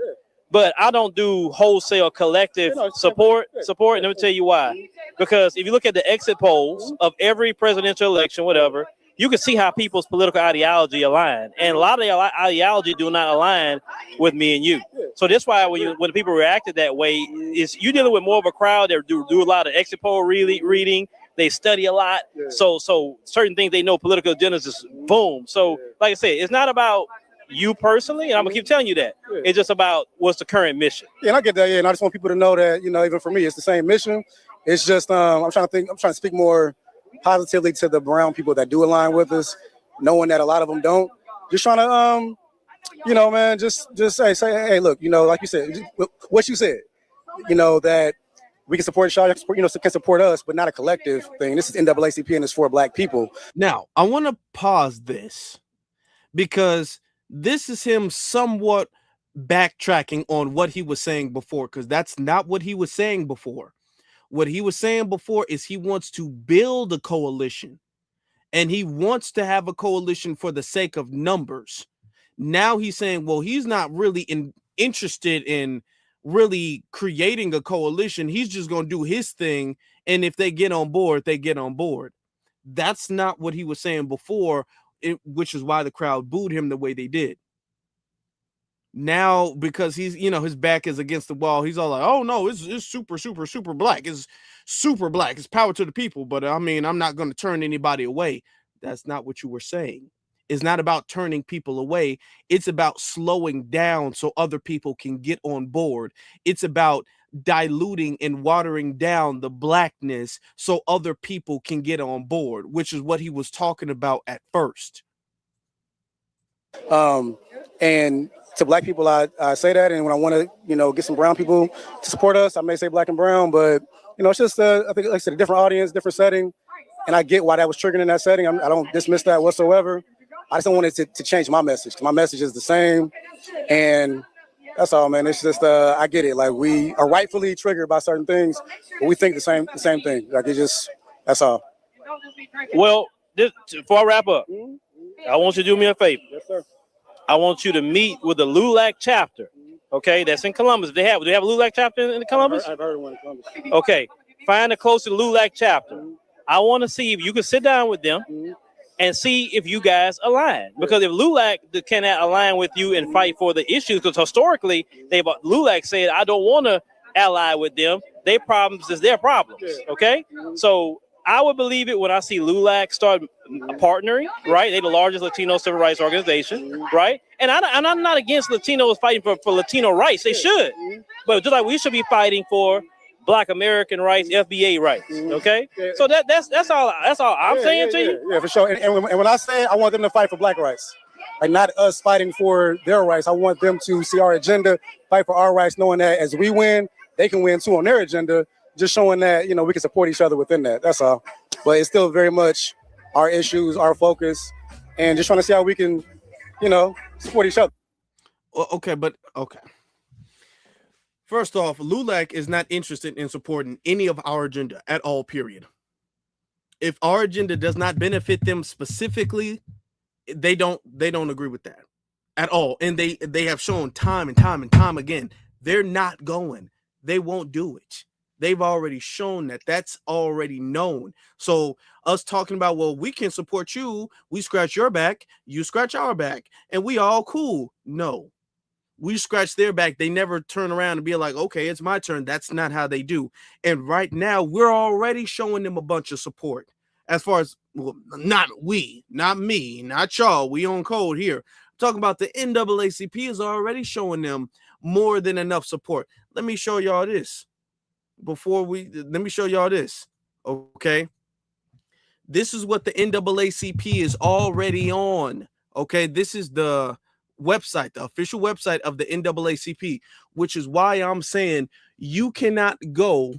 But I don't do wholesale collective support. And let me tell you why. Because if you look at the exit polls of every presidential election, whatever, you can see how people's political ideology align. And a lot of their ideology do not align with me and you. So that's why when people reacted that way, is you dealing with more of a crowd that do a lot of exit poll reading. They study a lot. So certain things they know political agendas is boom. So like I said, it's not about you personally, and I'm gonna keep telling you that. It's just about what's the current mission. Yeah, and I get that. Yeah, and I just want people to know that, even for me, it's the same mission. It's just I'm trying to speak more positively to the brown people that do align with us, knowing that a lot of them don't. Just trying to man, just say, hey, look, like you said, what you said, that we can support y'all, can support us, but not a collective thing. This is NAACP and it's for black people. Now, I want to pause this because this is him somewhat backtracking on what he was saying before, because that's not what he was saying before. What he was saying before is he wants to build a coalition, and he wants to have a coalition for the sake of numbers. Now he's saying, well, he's not really interested in really creating a coalition. He's just going to do his thing. And if they get on board, they get on board. That's not what he was saying before, which is why the crowd booed him the way they did. Now, because he's, his back is against the wall, he's all like, oh no, it's super, super, super black. It's super black. It's power to the people. But I mean, I'm not going to turn anybody away. That's not what you were saying. It's not about turning people away. It's about slowing down so other people can get on board. It's about diluting and watering down the blackness so other people can get on board, which is what he was talking about at first. And to black people, I say that, and when I want to, get some brown people to support us, I may say black and brown, but it's just I think, like I said, a different audience, different setting, and I get why that was triggered in that setting. I don't dismiss that whatsoever. I just don't want it to change my message. My message is the same, and that's all, man. It's just I get it. Like, we are rightfully triggered by certain things, but we think the same thing. Like, that's all. Well, before I wrap up, I want you to do me a favor. Yes, sir. I want you to meet with the LULAC chapter. Okay, that's in Columbus. Do they have a LULAC chapter in Columbus? I've heard of one in Columbus. Okay, find the closest LULAC chapter. I want to see if you can sit down with them and see if you guys align. Because if LULAC cannot align with you and fight for the issues, because historically, LULAC said, I don't want to ally with them. Their problems is their problems. Okay, so I would believe it when I see LULAC start partnering, right? They're the largest Latino civil rights organization, right? And I'm not against Latinos fighting for Latino rights. They should. But just like we should be fighting for Black American rights, FBA rights, okay? So that's all I'm saying to you. Yeah, for sure. And when I say I want them to fight for black rights, like, not us fighting for their rights, I want them to see our agenda, fight for our rights, knowing that as we win, they can win too on their agenda, just showing that, we can support each other within that. That's all. But it's still very much our issues, our focus, and just trying to see how we can, support each other. Okay. First off, LULAC is not interested in supporting any of our agenda at all, period. If our agenda does not benefit them specifically, they don't agree with that at all. And they have shown time and time again, they're not going. They won't do it. They've already shown that. That's already known. So us talking about, well, we can support you, we scratch your back, you scratch our back, and we all cool. No. We scratch their back. They never turn around and be like, okay, it's my turn. That's not how they do. And right now, we're already showing them a bunch of support. As far as, well, not me, not y'all. We on code here. I'm talking about the NAACP is already showing them more than enough support. Let me show y'all this. Let me show y'all this. Okay. This is what the NAACP is already on. Okay. This is the website, the official website of the NAACP, which is why I'm saying you cannot go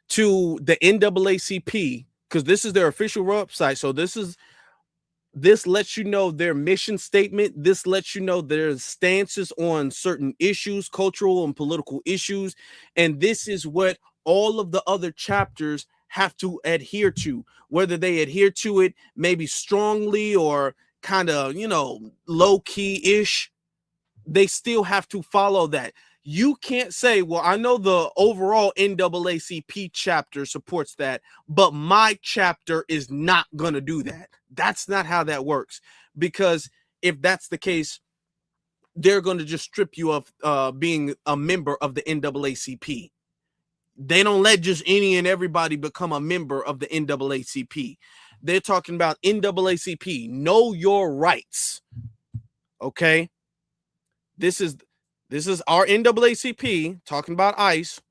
to the NAACP, because this is their official website. So this lets you know their mission statement. This lets you know their stances on certain issues, cultural and political issues. And this is what all of the other chapters have to adhere to, whether they adhere to it maybe strongly or kind of, low key ish. They still have to follow that. You can't say, well, I know the overall NAACP chapter supports that, but my chapter is not going to do that. That's not how that works. Because if that's the case, they're going to just strip you of being a member of the NAACP. They don't let just any and everybody become a member of the NAACP. They're talking about NAACP. Know your rights. Okay. This is our NAACP talking about ICE.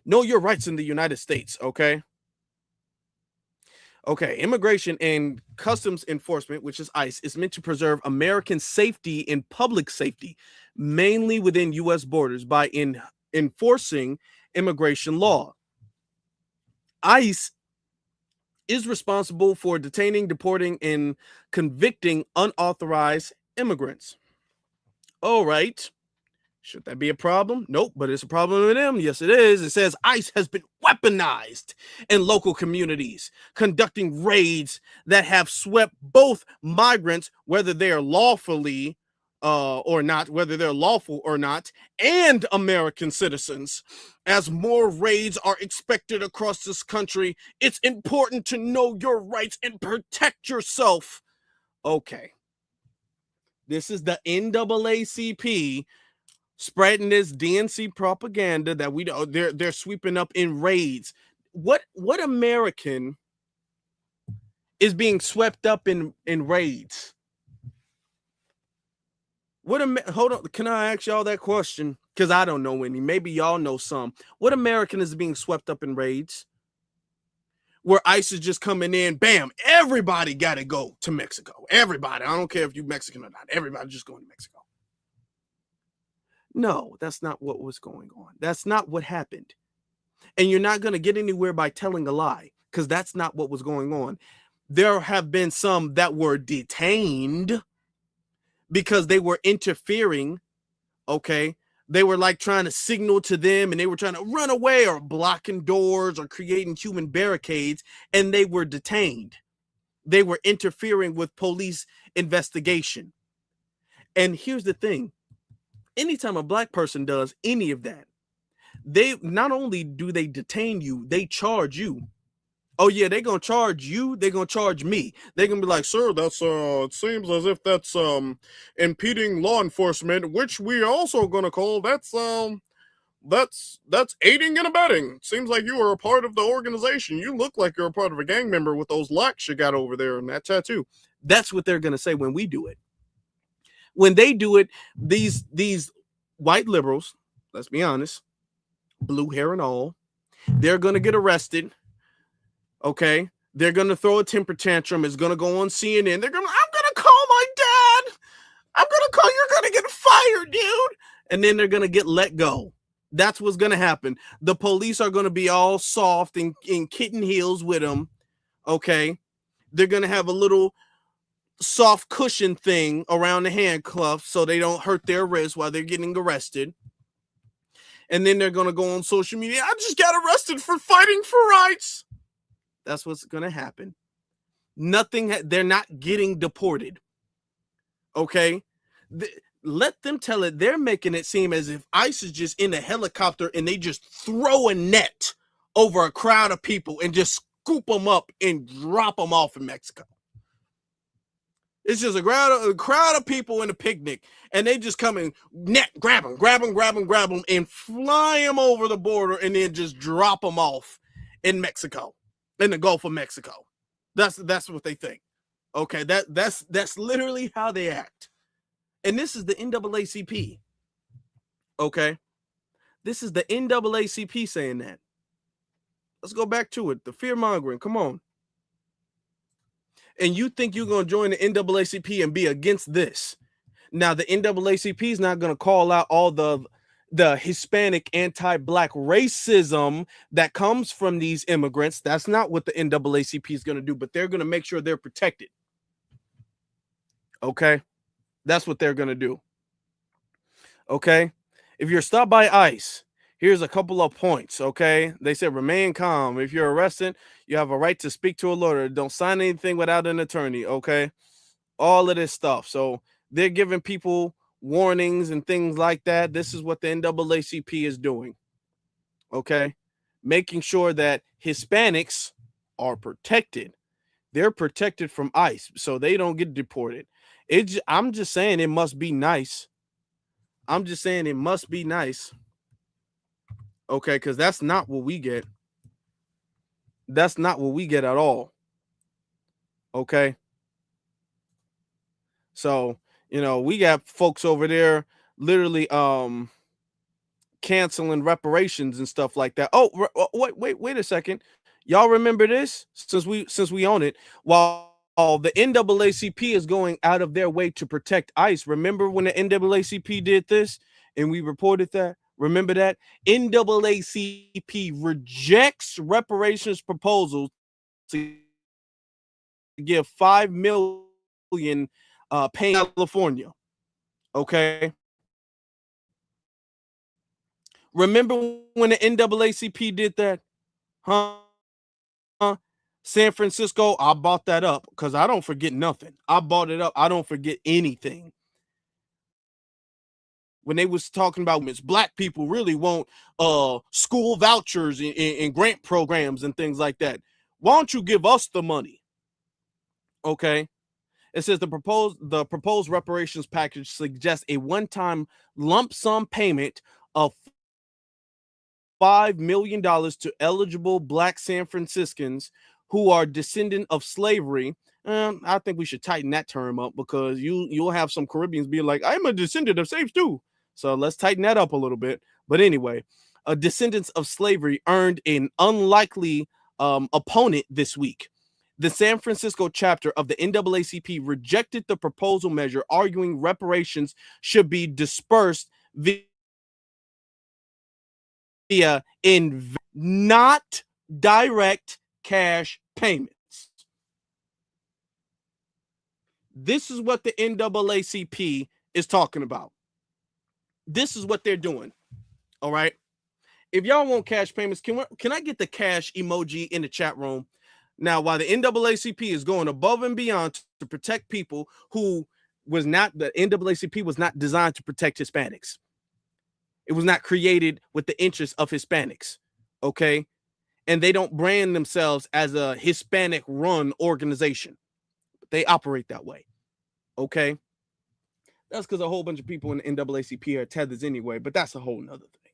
Know your rights in the United States. Okay. Okay. Immigration and Customs Enforcement, which is ICE, is meant to preserve American safety and public safety, mainly within U.S. borders by enforcing immigration law. ICE is responsible for detaining, deporting, and convicting unauthorized immigrants. All right. Should that be a problem? Nope, but it's a problem with them. Yes, it is. It says ICE has been weaponized in local communities, conducting raids that have swept both migrants, whether they are lawfully or not, whether they're lawful or not, and American citizens. As more raids are expected across this country, it's important to know your rights and protect yourself. Okay. This is the NAACP spreading this DNC propaganda that they're sweeping up in raids. What American is being swept up in raids? Hold on, can I ask y'all that question? Because I don't know any. Maybe y'all know some. What American is being swept up in raids? Where ICE is just coming in, bam, everybody got to go to Mexico. Everybody. I don't care if you're Mexican or not. Everybody just going to Mexico. No, that's not what was going on. That's not what happened. And you're not going to get anywhere by telling a lie, because that's not what was going on. There have been some that were detained because they were interfering, okay? They were like trying to signal to them, and they were trying to run away or blocking doors or creating human barricades, and they were detained. They were interfering with police investigation. And here's the thing. Anytime a black person does any of that, they not only do they detain you, they charge you. Oh yeah, they're gonna charge you, they're gonna charge me. They're gonna be like, sir, that's it seems as if that's impeding law enforcement, which we also gonna call that's aiding and abetting. Seems like you are a part of the organization. You look like you're a part of a gang member with those locks you got over there and that tattoo. That's what they're gonna say when we do it. When they do it, these white liberals, let's be honest, blue hair and all, they're gonna get arrested. Okay, they're gonna throw a temper tantrum. It's gonna go on CNN. I'm gonna call my dad. You're gonna get fired, dude. And then they're gonna get let go. That's what's gonna happen. The police are gonna be all soft and in kitten heels with them. Okay, they're gonna have a little soft cushion thing around the handcuffs so they don't hurt their wrists while they're getting arrested. And then they're gonna go on social media. I just got arrested for fighting for rights. That's what's going to happen. They're not getting deported. Okay? Let them tell it. They're making it seem as if ICE is just in a helicopter and they just throw a net over a crowd of people and just scoop them up and drop them off in Mexico. It's just a crowd of people in a picnic, and they just come and grab them, and fly them over the border and then just drop them off in Mexico. In the Gulf of Mexico. That's what they think. Okay, that's literally how they act. And this is the NAACP. Okay? This is the NAACP saying that. Let's go back to it. The fear-mongering. Come on. And you think you're going to join the NAACP and be against this. Now, the NAACP is not going to call out all the Hispanic anti-black racism that comes from these immigrants. That's not what the NAACP is going to do, but they're going to make sure they're protected. Okay? That's what they're going to do. Okay? If you're stopped by ICE, here's a couple of points, okay? They said remain calm. If you're arrested, you have a right to speak to a lawyer. Don't sign anything without an attorney, okay? All of this stuff. So they're giving people warnings and things like that. This is what the NAACP is doing. Okay? Making sure that Hispanics are protected. They're protected from ICE so they don't get deported. I'm just saying it must be nice. I'm just saying it must be nice. Okay, because that's not what we get. That's not what we get at all. Okay? So, we got folks over there literally canceling reparations and stuff like that. Oh, wait a second. Y'all remember this? Since we own it, while the NAACP is going out of their way to protect ICE. Remember when the NAACP did this and we reported that? Remember that? NAACP rejects reparations proposals to give $5 million paying California. Okay. Remember when the NAACP did that? Huh? San Francisco, I bought that up because I don't forget nothing. I bought it up. I don't forget anything. when they was talking about black people really want school vouchers and grant programs and things like that. Why don't you give us the money? Okay. It says the proposed reparations package suggests a one-time lump sum payment of $5 million to eligible black San Franciscans who are descendant of slavery. I think we should tighten that term up, because you'll have some Caribbeans being like, I'm a descendant of slaves too. So let's tighten that up a little bit. But anyway, descendants of slavery earned an unlikely opponent this week. The San Francisco chapter of the NAACP rejected the proposal measure, arguing reparations should be dispersed via not direct cash payments. This is what the NAACP is talking about. This is what they're doing. All right. If y'all want cash payments, can I get the cash emoji in the chat room? Now, while the NAACP is going above and beyond to protect people who the NAACP was not designed to protect Hispanics. It was not created with the interests of Hispanics. Okay. And they don't brand themselves as a Hispanic run organization. They operate that way. Okay. That's because a whole bunch of people in the NAACP are tethers anyway, but that's a whole nother thing.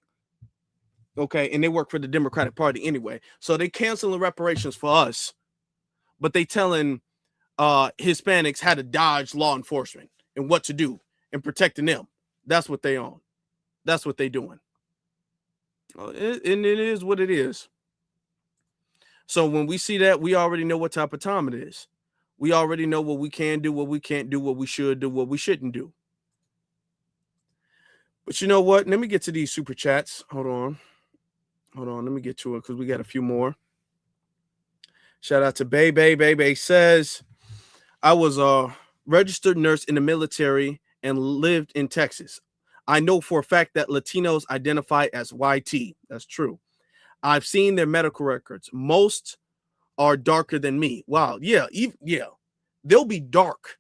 Okay. And they work for the Democratic Party anyway. So they canceling reparations for us, but they telling Hispanics how to dodge law enforcement and what to do and protecting them. That's what they own. That's what they doing. And it is what it is. So when we see that, we already know what type of time it is. We already know what we can do, what we can't do, what we should do, what we shouldn't do. But you know what? Let me get to these super chats. Hold on. Let me get to it because we got a few more. Shout out to Bay says, I was a registered nurse in the military and lived in Texas. I know for a fact that Latinos identify as YT. That's true. I've seen their medical records. Most are darker than me. Wow. Yeah. They'll be dark.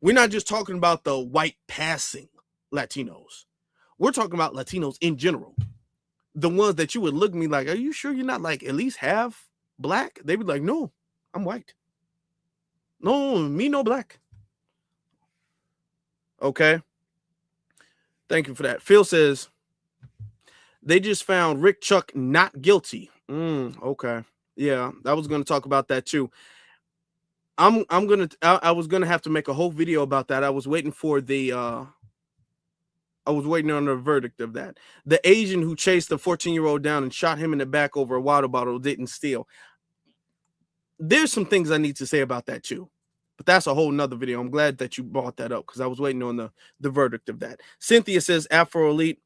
We're not just talking about the white passing Latinos. We're talking about Latinos in general. The ones that you would look at me like, are you sure you're not like at least half black? They'd be like, no, I'm white. No, me no black. Okay. Thank you for that. Phil says, they just found Rick Chuck not guilty. Okay. Yeah, I was going to talk about that too. I was going to have to make a whole video about that. I was waiting for I was waiting on the verdict of that. The Asian who chased the 14-year-old down and shot him in the back over a water bottle didn't steal. There's some things I need to say about that too, but that's a whole nother video. I'm glad that you brought that up because I was waiting on the verdict of that. Cynthia says, Afro Elite,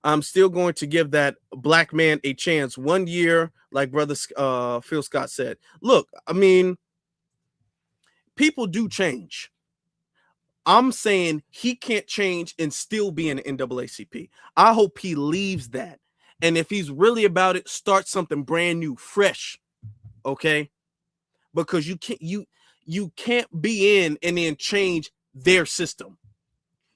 I'm still going to give that black man a chance 1 year, like brother Phil Scott said. Look, I mean, people do change. I'm saying he can't change and still be in the NAACP. I hope he leaves that. And if he's really about it, start something brand new, fresh. Okay? Because you can't be in and then change their system.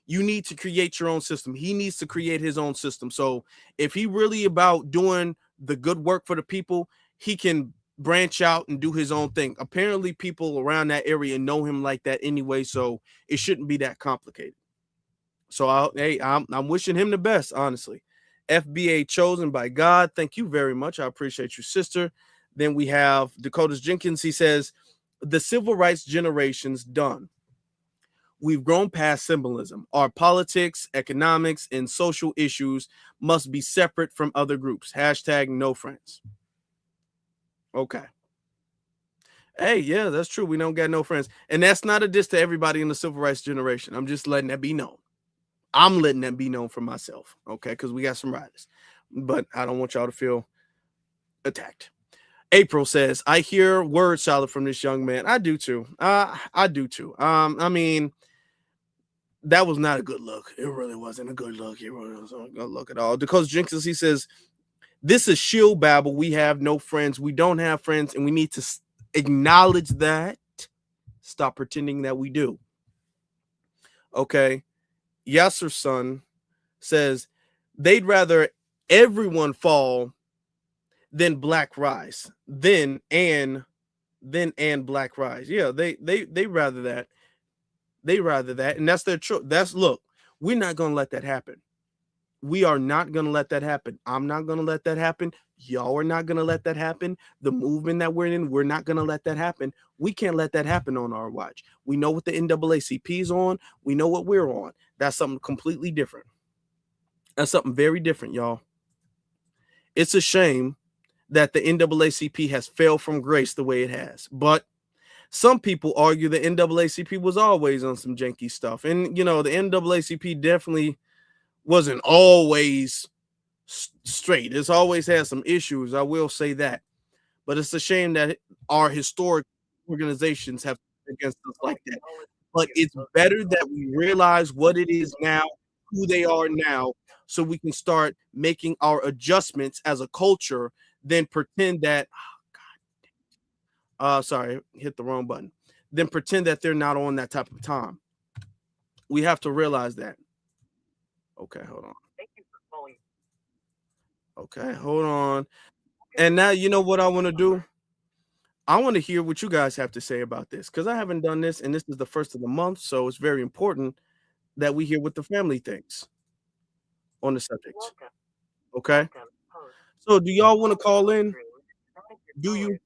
You need to create your own system. He needs to create his own system. So if he really about doing the good work for the people, he can branch out and do his own thing. Apparently people around that area know him like that anyway, so it shouldn't be that complicated. So I'm wishing him the best, honestly. FBA chosen by God. Thank you very much. I appreciate you, sister. Then we have Dakota Jenkins. He says, the civil rights generation's done. We've grown past symbolism. Our politics, economics, and social issues must be separate from other groups. Hashtag no friends. Okay. Hey, yeah, that's true. We don't got no friends. And that's not a diss to everybody in the civil rights generation. I'm just letting that be known. I'm letting that be known for myself. Okay. Because we got some riders. But I don't want y'all to feel attacked. April says, I hear word salad from this young man. I do too. I do too. I mean, that was not a good look. It really wasn't a good look. It really wasn't a good look at all. Dakota Jenkins, he says, this is shield babble. We have no friends. We don't have friends, and we need to acknowledge that. Stop pretending that we do. Okay. Yasser's son says they'd rather everyone fall than black rise. Then black rise. Yeah, they rather that. They rather that, and that's their choice. Look, we're not gonna let that happen. We are not gonna let that happen. I'm not gonna let that happen. Y'all are not gonna let that happen. The movement that we're in, we're not gonna let that happen. We can't let that happen on our watch. We know what the NAACP is on. We know what we're on. That's something completely different. That's something very different, y'all. It's a shame that the NAACP has failed from grace the way it has. But some people argue the NAACP was always on some janky stuff. And, you know, the NAACP definitely wasn't always straight. It's always had some issues. I will say that. But it's a shame that our historic organizations have against us like that. But it's better that we realize what it is now, who they are now, so we can start making our adjustments as a culture, then pretend that, sorry, hit the wrong button. Then pretend that they're not on that type of time. We have to realize that. Okay, hold on. Okay, hold on. And now you know what I want to do? I want to hear what you guys have to say about this, because I haven't done this, and this is the first of the month, so it's very important that we hear what the family thinks on the subject. Okay? So do y'all want to call in? Do you?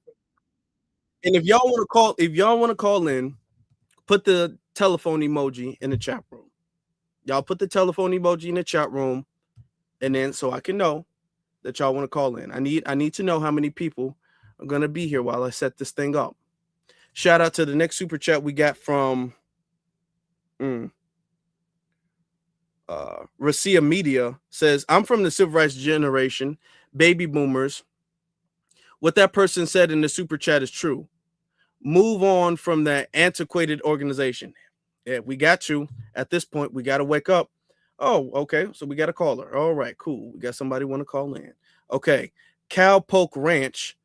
And if y'all want to call in, put the telephone emoji in the chat room. Y'all put the telephone emoji in the chat room, and then so I can know that y'all want to call in. I need to know how many people are gonna be here while I set this thing up. Shout out to the next super chat we got from Racia Media. Says, I'm from the civil rights generation, baby boomers. What that person said in the super chat is true. Move on from that antiquated organization. Yeah, we got to. At this point, we got to wake up. Oh, okay. So we got a caller. All right, cool. We got somebody want to call in. Okay. Cowpoke Ranch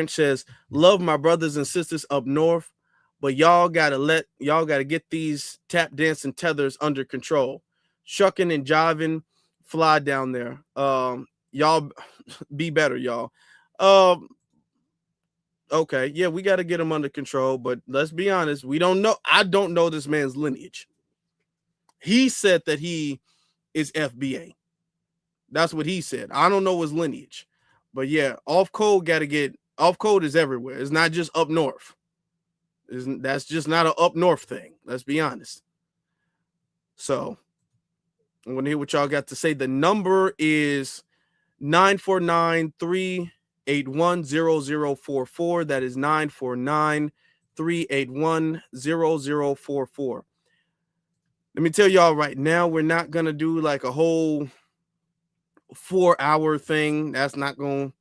says, love my brothers and sisters up north, but y'all gotta get these tap dancing tethers under control. Shucking and jiving, fly down there. Y'all be better, y'all. Okay, yeah, we got to get him under control, but let's be honest, we don't know. I don't know this man's lineage. He said that he is FBA. That's what he said. I don't know his lineage, but yeah, off code is everywhere. It's not just up north. That's just not an up north thing. Let's be honest. So I'm going to hear what y'all got to say. The number is 949-381-0044. That is 949-381-0044. Let me tell y'all right now, we're not going to do like a whole 4-hour thing. It's not going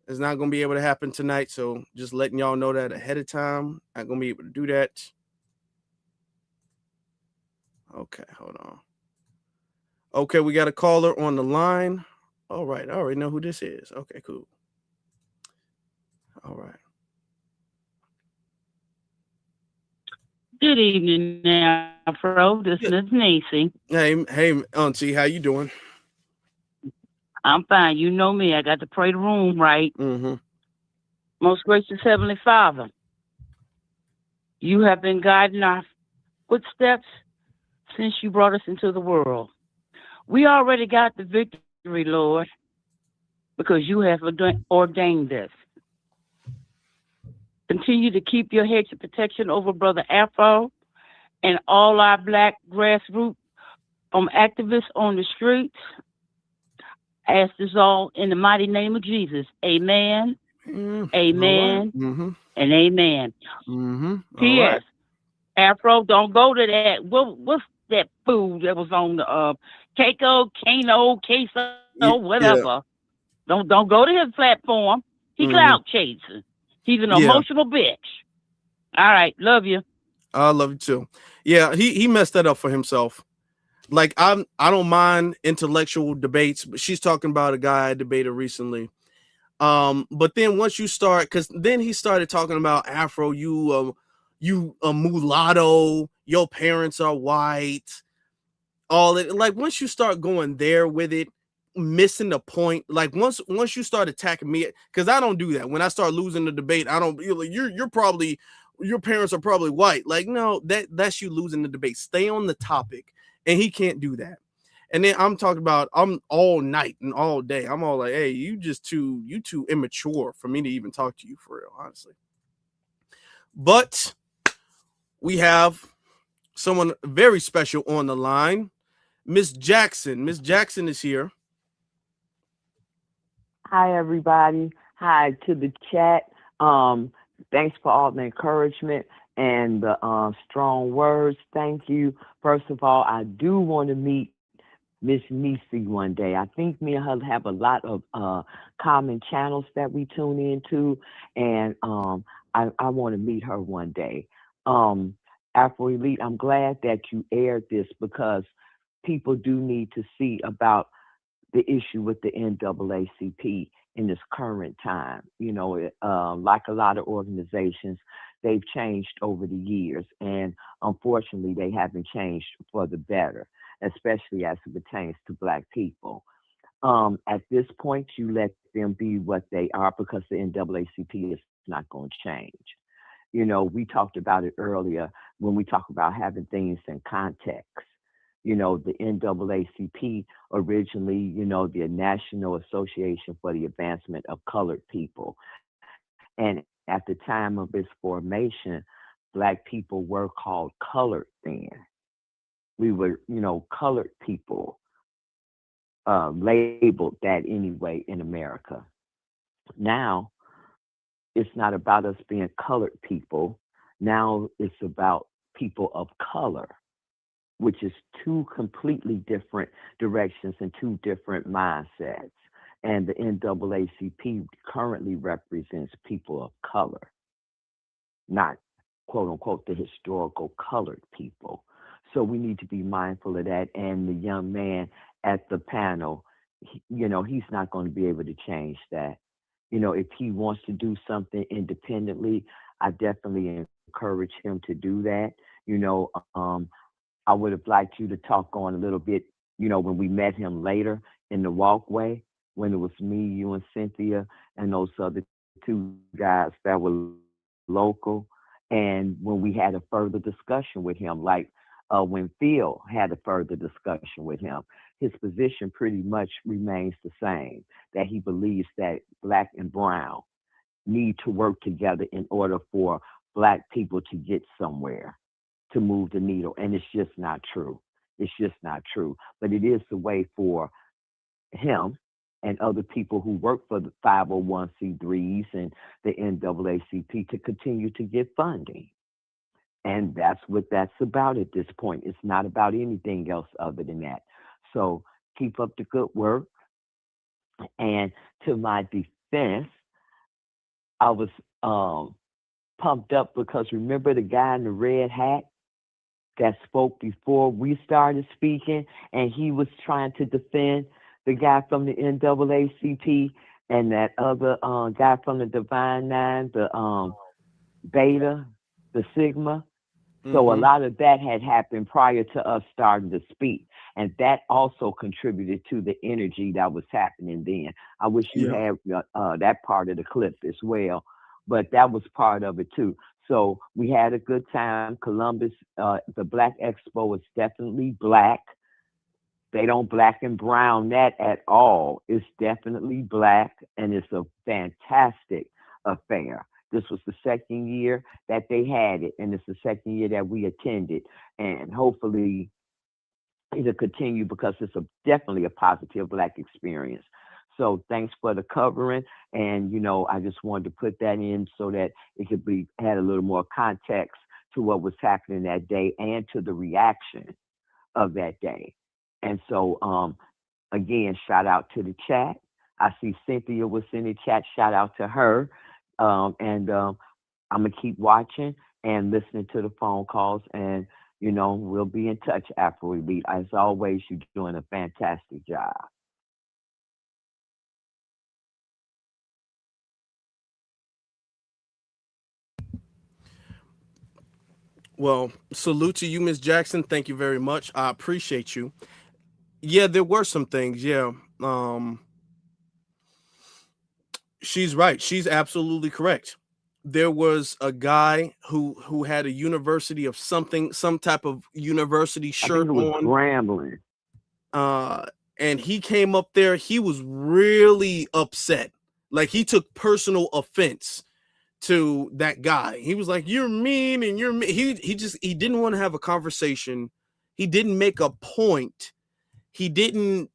to be able to happen tonight. So just letting y'all know that ahead of time. Not going to be able to do that. Okay, hold on. Okay, we got a caller on the line. All right, I already know who this is. Okay, cool. All right. Good evening, Afro. This is Nancy. Hey, Auntie, how you doing? I'm fine. You know me. I got to pray the room right. Mm-hmm. Most gracious Heavenly Father, you have been guiding our footsteps since you brought us into the world. We already got the victory, Lord, because you have ordained this. Continue to keep your hedge of protection over Brother Afro and all our Black grassroots activists on the streets. I ask this all in the mighty name of Jesus. Amen. Amen. Mm-hmm. And amen. Mm-hmm. P.S. Afro, don't go to that. What's that food that was on the Keiko, Kano, Queso, whatever? Yeah. Don't go to his platform. He clout chasing. He's an emotional bitch. All right, love you. I love you too. Yeah, he messed that up for himself. Like I don't mind intellectual debates, but she's talking about a guy I debated recently. But then once you start, because then he started talking about Afro, you a mulatto, your parents are white. all it, like once you start going there with it, missing the point. Like once you start attacking me, because I don't do that. When I start losing the debate, I don't. You're probably, your parents are probably white. Like no, that's you losing the debate. Stay on the topic, and he can't do that. And then I'm talking about, I'm all night and all day. I'm all like, hey, you too immature for me to even talk to you for real, honestly. But we have someone very special on the line, Miss Jackson. Miss Jackson is here. Hi, everybody. Hi to the chat. Thanks for all the encouragement and the strong words. Thank you. First of all, I do want to meet Miss Nisi one day. I think me and her have a lot of common channels that we tune into, and I want to meet her one day. Afro Elite, I'm glad that you aired this because people do need to see about the issue with the NAACP in this current time. You know, like a lot of organizations, they've changed over the years, and unfortunately, they haven't changed for the better, especially as it pertains to Black people. At this point, you let them be what they are because the NAACP is not going to change. You know, we talked about it earlier when we talk about having things in context. You know, the NAACP originally, you know, the National Association for the Advancement of Colored People. And at the time of its formation, Black people were called colored then. We were, you know, colored people, labeled that anyway in America. Now, it's not about us being colored people. Now it's about people of color, which is two completely different directions and two different mindsets. And the NAACP currently represents people of color, not quote unquote the historical colored people. So we need to be mindful of that. And the young man at the panel, you know, he's not going to be able to change that. You know, if he wants to do something independently, I definitely encourage him to do that. You know, I would have liked you to talk on a little bit, you know, when we met him later in the walkway, when it was me, you, and Cynthia, and those other two guys that were local. And when we had a further discussion with him, like when Phil had a further discussion with him, his position pretty much remains the same, that he believes that Black and brown need to work together in order for Black people to get somewhere, to move the needle. And it's just not true. It's just not true. But it is the way for him and other people who work for the 501c3s and the NAACP to continue to get funding. And that's what that's about at this point. It's not about anything else other than that. So keep up the good work. And to my defense, I was pumped up because remember the guy in the red hat that spoke before we started speaking, and he was trying to defend the guy from the NAACP and that other guy from the Divine Nine, the Beta, the Sigma. So a lot of that had happened prior to us starting to speak. And that also contributed to the energy that was happening then. I wish you had that part of the clip as well, but that was part of it too. So we had a good time. Columbus, the Black Expo is definitely Black. They don't black and brown that at all. It's definitely Black, and it's a fantastic affair. This was the second year that they had it, and it's the second year that we attended. And hopefully it'll continue because it's definitely a positive Black experience. So thanks for the covering. And, you know, I just wanted to put that in so that it could be had a little more context to what was happening that day and to the reaction of that day. And so, again, shout out to the chat. I see Cynthia was in the chat. Shout out to her. And I'm going to keep watching and listening to the phone calls. And, you know, we'll be in touch, Afro Elite. As always, you're doing a fantastic job. Well, salute to you, Miss Jackson. Thank you very much. I appreciate you. Yeah, there were some things. Yeah. She's right. She's absolutely correct. There was a guy who had a university of something, some type of university shirt on. Grambling. And he came up there. He was really upset. Like he took personal offense to that guy. He was like, "You're mean and you're mean." He didn't want to have a conversation. He didn't make a point. He didn't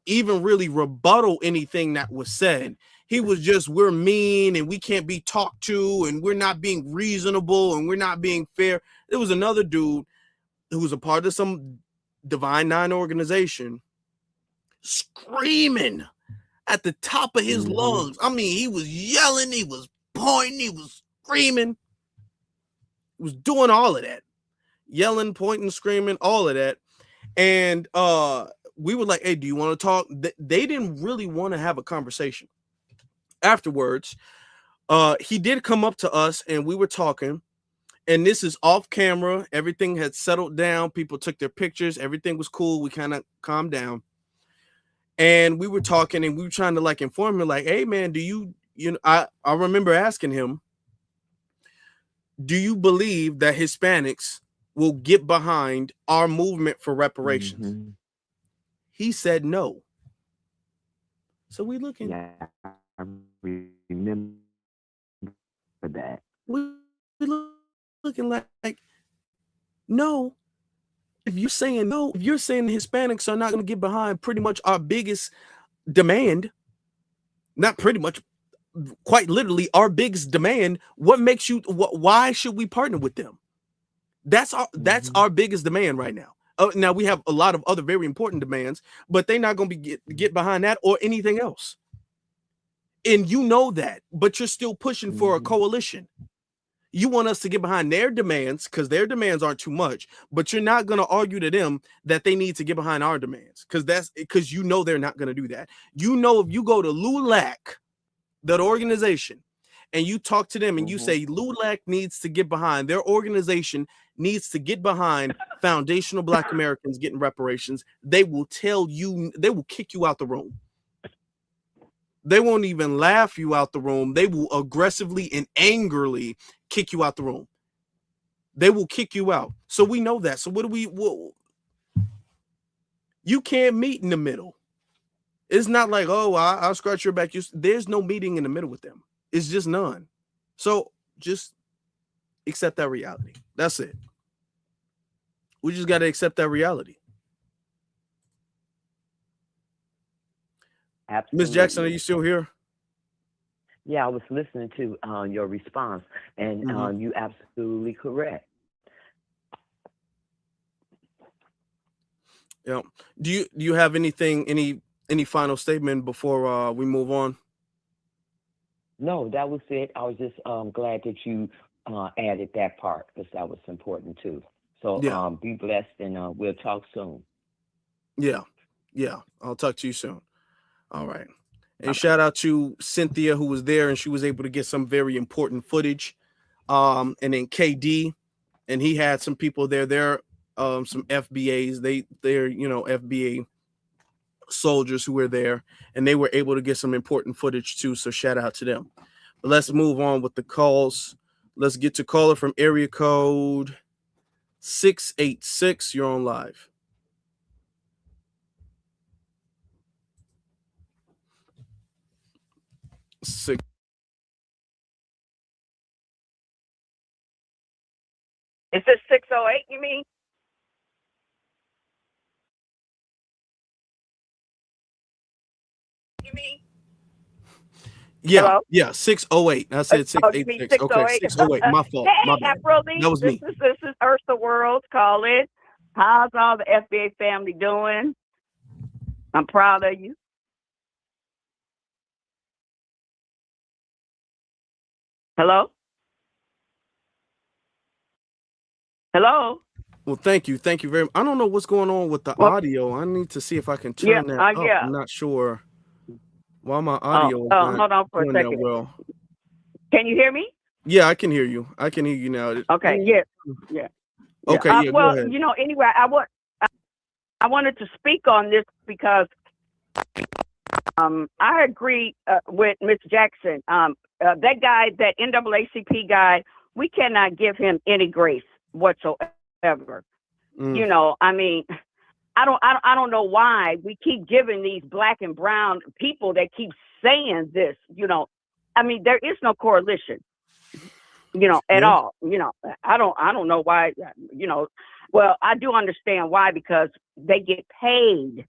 even really rebuttal anything that was said. He was just, "We're mean and we can't be talked to and we're not being reasonable and we're not being fair." There was another dude who was a part of some Divine Nine organization screaming at the top of his lungs. I mean, he was yelling, he was pointing, he was screaming. He was doing all of that. Yelling, pointing, screaming, all of that. And we were like, "Hey, do you want to talk?" They didn't really want to have a conversation. Afterwards, he did come up to us and we were talking. And this is off camera. Everything had settled down. People took their pictures. Everything was cool. We kind of calmed down. And we were talking and we were trying to like inform him, like, "Hey man, do you know, I remember asking him, do you believe that Hispanics will get behind our movement for reparations?" He said no. So we looking. Yeah, I remember that. We looking like no. If you're saying no, if you're saying Hispanics are not going to get behind pretty much our biggest demand, not pretty much, quite literally our biggest demand, what makes you, why should we partner with them? That's our biggest demand right now. Now we have a lot of other very important demands, but they're not going to get behind that or anything else. And you know that, but you're still pushing for a coalition. You want us to get behind their demands because their demands aren't too much, but you're not going to argue to them that they need to get behind our demands because you know they're not going to do that. You know, if you go to LULAC, that organization, and you talk to them and you say LULAC needs to get behind, their organization needs to get behind foundational Black Americans getting reparations, they will tell you, they will kick you out the room. They won't even laugh you out the room. They will aggressively and angrily kick you out the room. They will kick you out. So we know that. So you can't meet in the middle. It's not like, "Oh, I'll scratch your back." There's no meeting in the middle with them. It's just none. So just accept that reality. That's it. We just got to accept that reality. Absolutely. Ms. Jackson, are you still here? Yeah, I was listening to your response, and you absolutely correct. Yeah. Do you have anything, any final statement before we move on? No, that was it. I was just glad that you added that part because that was important too. So be blessed, and we'll talk soon. Yeah. I'll talk to you soon. All right. And shout out to Cynthia who was there and she was able to get some very important footage. And then KD, and he had some people there. They're some FBAs. They're FBA soldiers who were there, and they were able to get some important footage too. So shout out to them. But let's move on with the calls. Let's get to caller from area code 686. You're on live. Six. Is this 608, you mean? Yeah, Hello? yeah, 608. I said 686. Okay, 608. My fault. Hey, My bad. Afrolee, That was me. This is Earth the World calling. How's all the FBA family doing? I'm proud of you. Hello? Hello? Well, thank you. Thank you very much. I don't know what's going on with the audio. I need to see if I can turn that up. Yeah. I'm not sure why my audio is not hold on for a doing that second. well. Can you hear me? Yeah, I can hear you. I can hear you now. Okay, yeah. Yeah. Okay, yeah, go well, ahead. anyway, I wanted to speak on this because I agree with Miss Jackson. That guy, that NAACP guy, we cannot give him any grace whatsoever. I mean, I don't know why we keep giving these black and brown people that keep saying this. I mean, there is no correlation. At all. I don't know why. Well, I do understand why, because they get paid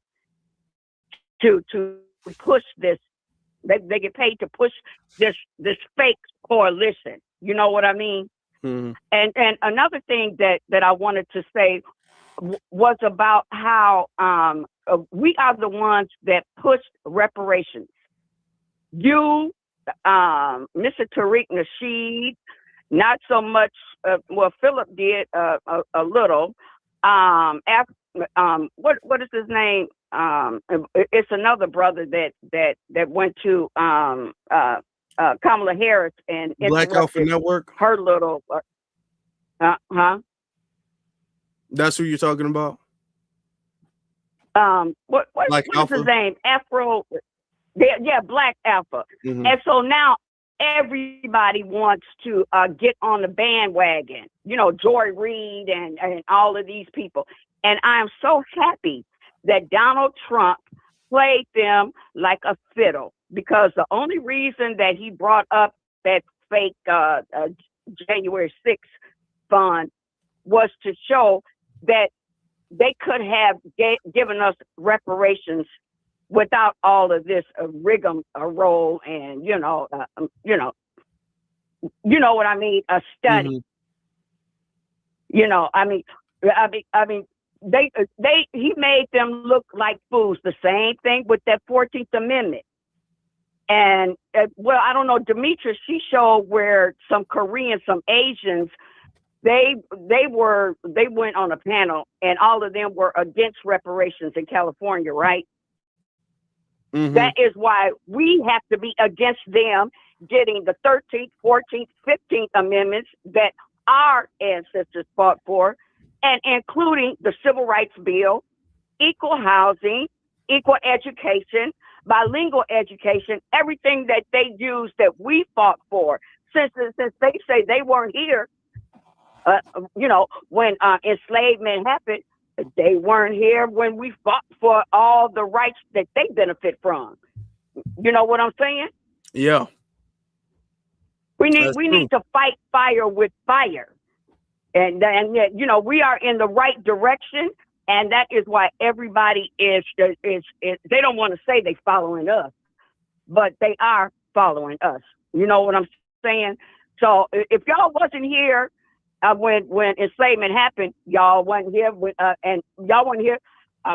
to push this. They get paid to push this fake coalition. You know what I mean? Mm-hmm. And another thing that I wanted to say was about how we are the ones that pushed reparations. You, Mr. Tariq Nasheed, not so much. Philip did a little. What is his name? It's another brother that went to Kamala Harris and Black Alpha Network. Her little. That's who you're talking about. What is his name? Afro. Yeah, Black Alpha. Mm-hmm. And so now everybody wants to get on the bandwagon. Joy Reid and all of these people. And I am so happy that Donald Trump played them like a fiddle, because the only reason that he brought up that fake January 6th fund was to show that they could have given us reparations without all of this rigmarole and you know what I mean, a study. Mm-hmm. He made them look like fools. The same thing with that 14th Amendment. And I don't know, Demetri, she showed where some Koreans, some Asians, they went on a panel and all of them were against reparations in California, right? Mm-hmm. That is why we have to be against them getting the 13th, 14th, 15th Amendments that our ancestors fought for, and including the Civil Rights Bill, equal housing, equal education, bilingual education, everything that they used that we fought for. Since they say they weren't here, when enslavement happened, they weren't here when we fought for all the rights that they benefit from. You know what I'm saying? Yeah. We need to fight fire with fire. And yet, we are in the right direction, and that is why everybody is they don't want to say they following us, but they are following us. You know what I'm saying? So if y'all wasn't here when enslavement happened, y'all wasn't here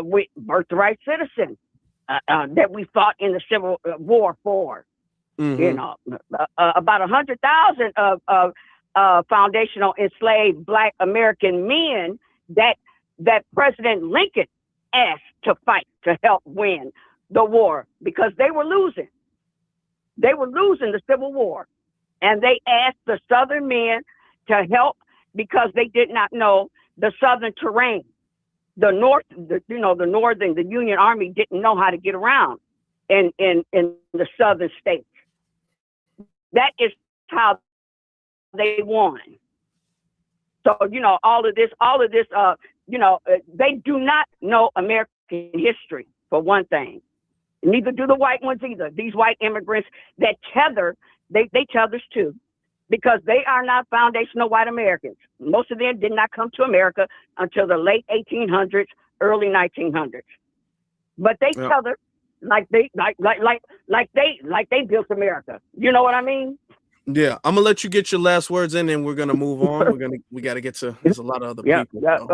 with birthright citizen that we fought in the Civil War for. Mm-hmm. About 100,000 of foundational enslaved Black American men that President Lincoln asked to fight to help win the war, because they were losing. They were losing the Civil War, and they asked the Southern men to help because they did not know the Southern terrain. The Union Army didn't know how to get around in the Southern states. That is how they won. So, all of this, they do not know American history, for one thing. Neither do the white ones either. These white immigrants that tether, they tethers too, because they are not foundational white Americans. Most of them did not come to America until the late 1800s, early 1900s. But they tether like they built America. You know what I mean? Yeah, I'm gonna let you get your last words in, and we're gonna move on. We got to get to. There's a lot of other people. Yeah. So.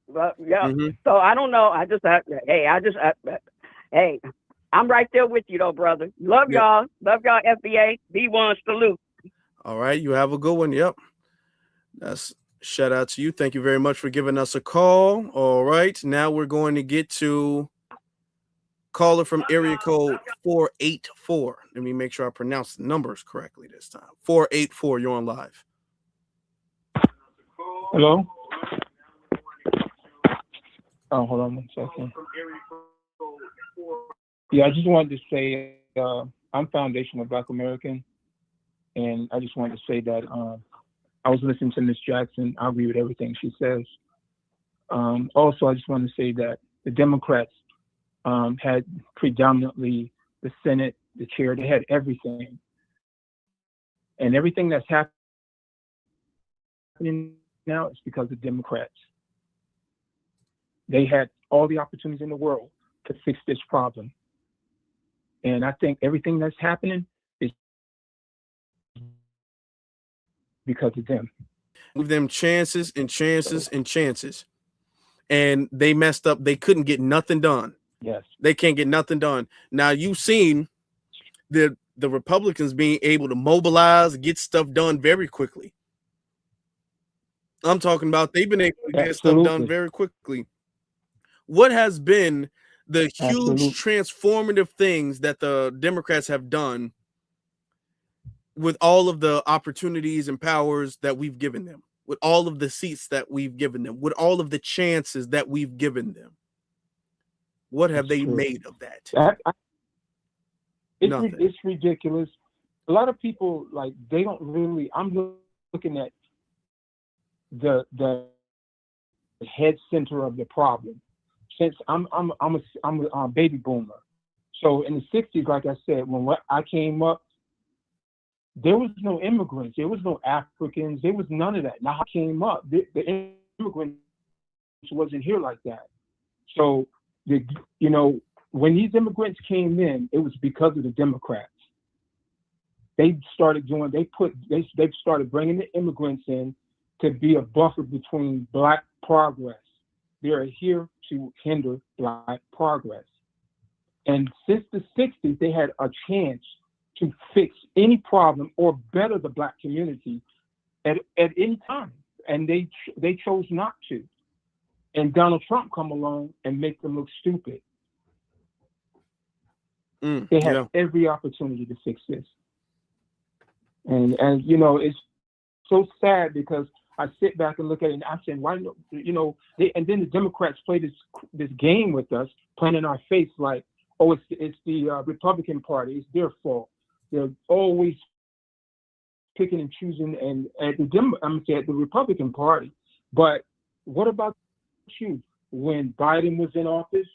Mm-hmm. So I don't know. Hey, I'm right there with you though, brother. Love y'all. Love y'all, FBA. B1 salute. All right, you have a good one. Yep. That's shout out to you. Thank you very much for giving us a call. All right, now we're going to get to caller from area code 484. Let me make sure I pronounce the numbers correctly this time. 484, you're on live. Hello? Oh, hold on one second. Yeah, I just wanted to say I'm Foundational Black American, and I just wanted to say that I was listening to Ms. Jackson. I agree with everything she says. Also, I just want to say that the Democrats had predominantly the Senate, the chair, they had everything. And everything that's happening now is because of Democrats. They had all the opportunities in the world to fix this problem. And I think everything that's happening is because of them. Give them chances and chances and chances. And they messed up. They couldn't get nothing done. Yes. They can't get nothing done. Now you've seen the Republicans being able to mobilize, get stuff done very quickly. I'm talking about they've been able to get stuff done very quickly. What has been the huge transformative things that the Democrats have done with all of the opportunities and powers that we've given them, with all of the seats that we've given them, with all of the chances that we've given them? What have they made of that? It's ridiculous. A lot of people, like, they don't really, I'm looking at the head center of the problem. Since I'm a baby boomer. So in the 60s, like I said, when I came up, there was no immigrants, there was no Africans, there was none of that. Now I came up, the immigrants wasn't here like that. So, when these immigrants came in, it was because of the Democrats. They started they started bringing the immigrants in to be a buffer between Black progress. They're here to hinder Black progress. And since the 60s, they had a chance to fix any problem or better the Black community at any time. And they chose not to. And Donald Trump come along and make them look stupid. They had every opportunity to fix this. And it's so sad because I sit back and look at it and I'm saying, why, and then the Democrats play this game with us, playing in our face like, oh, it's the Republican Party, it's their fault. They're always picking and choosing and at the Republican Party. But what about you? When Biden was in office,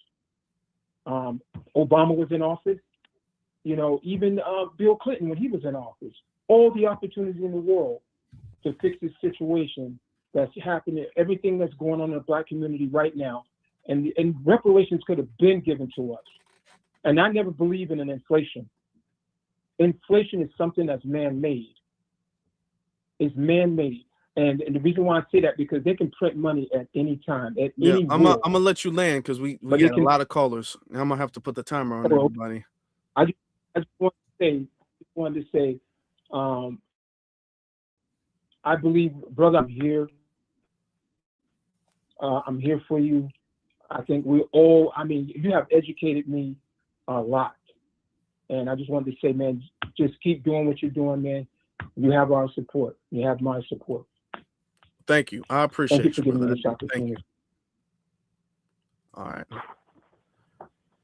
Obama was in office, even Bill Clinton when he was in office, all the opportunities in the world to fix this situation that's happening, everything that's going on in the Black community right now, and reparations could have been given to us. And I never believe in an inflation. Inflation is something that's man-made. It's man-made. And the reason why I say that, because they can print money at any time, at any I'm gonna let you land because we got a lot of callers. I'm gonna have to put the timer on everybody. I just wanted to say, I believe, brother, I'm here. I'm here for you. I think you have educated me a lot. And I just wanted to say, man, just keep doing what you're doing, man. You have our support. You have my support. Thank you. I appreciate you. Thank you for giving me this opportunity. Thank you.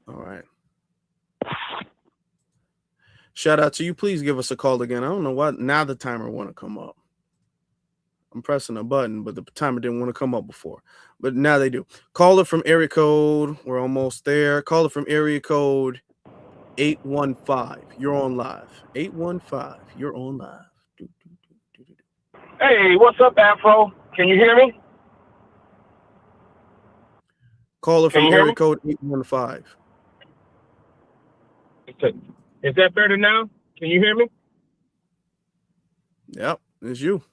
All right. Shout out to you. Please give us a call again. I don't know why now the timer want to come up. I'm pressing a button, but the timer didn't want to come up before. But now they do. Caller from area code. We're almost there. Caller from area code 815. You're on live. 815. You're on live. Hey, what's up, Afro? Can you hear me? Caller from area code 815. Is that better now? Can you hear me? Yep, it's you.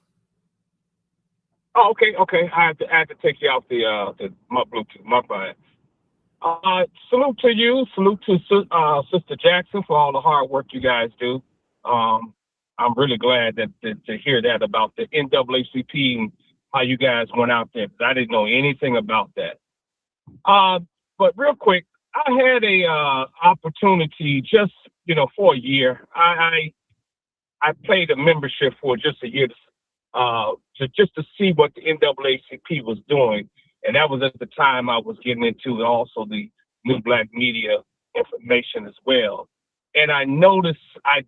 Oh, okay. I had to take you off my Bluetooth. My bad. Salute to you. Salute to Sister Jackson for all the hard work you guys do. I'm really glad to hear that about the NAACP and how you guys went out there. I didn't know anything about that. But real quick, I had a opportunity just for a year. I paid a membership for just a year just to see what the NAACP was doing. And that was at the time I was getting into also the new black media information as well. And I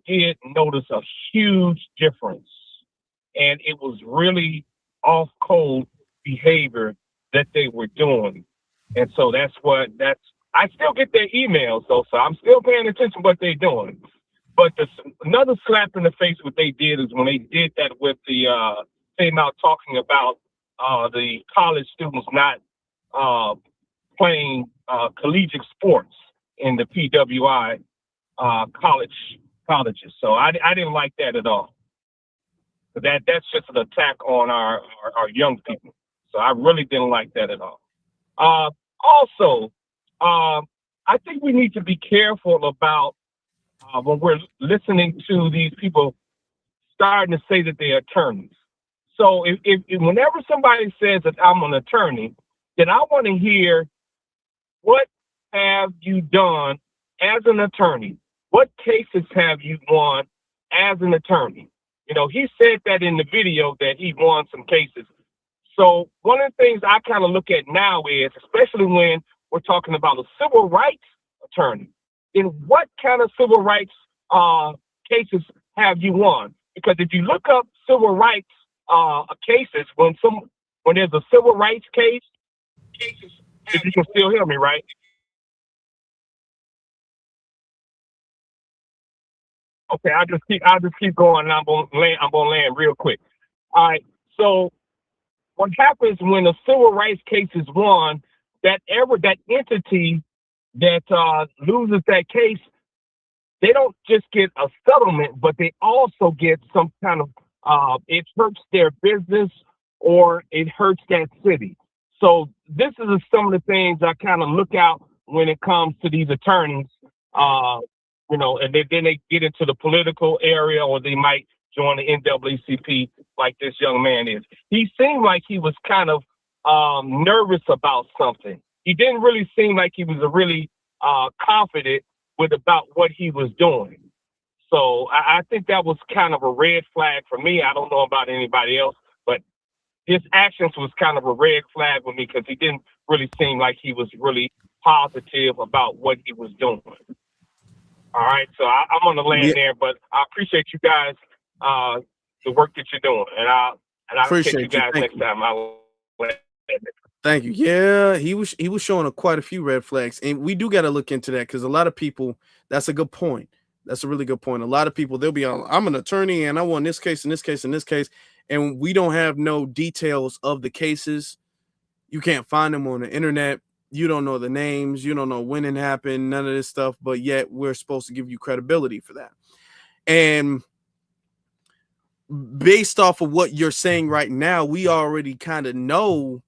did notice a huge difference. And it was really off code behavior that they were doing. And so I still get their emails though, so I'm still paying attention to what they're doing. But another slap in the face what they did is when they did that with came out talking about the college students not playing collegiate sports in the PWI colleges. So I didn't like that at all. That's just an attack on our young people. So I really didn't like that at all. Also, I think we need to be careful about when we're listening to these people starting to say that they're attorneys. So if whenever somebody says that I'm an attorney, then I want to hear, what have you done as an attorney? What cases have you won as an attorney? You know, he said that in the video that he won some cases. So one of the things I kind of look at now is, especially when we're talking about a civil rights attorney, then what kind of civil rights cases have you won? Because if you look up civil rights cases, when there's a civil rights case, if you can still hear me, right? Okay, I'll just keep going, and I'm gonna land real quick. All right. So what happens when a civil rights case is won? That entity that loses that case, they don't just get a settlement, but they also get some kind of it hurts their business or it hurts that city. So this is some of the things I kind of look out when it comes to these attorneys. You know, and then they get into the political area, or they might join the NAACP like this young man is. He seemed like he was kind of nervous about something. He didn't really seem like he was really confident about what he was doing. So I think that was kind of a red flag for me. I don't know about anybody else, but his actions was kind of a red flag with me because he didn't really seem like he was really positive about what he was doing. All right, so I'm on the land there, but I appreciate you guys, the work that you're doing, and I'll catch you guys next time. Thank you. Yeah, he was showing quite a few red flags, and we do got to look into that because a lot of people. That's a good point. That's a really good point. A lot of people, they'll be on, I'm an attorney and I won this case and this case and this case, and we don't have no details of the cases. You can't find them on the internet. You don't know the names. You don't know when it happened, none of this stuff, but yet we're supposed to give you credibility for that. And based off of what you're saying right now, we already kind of know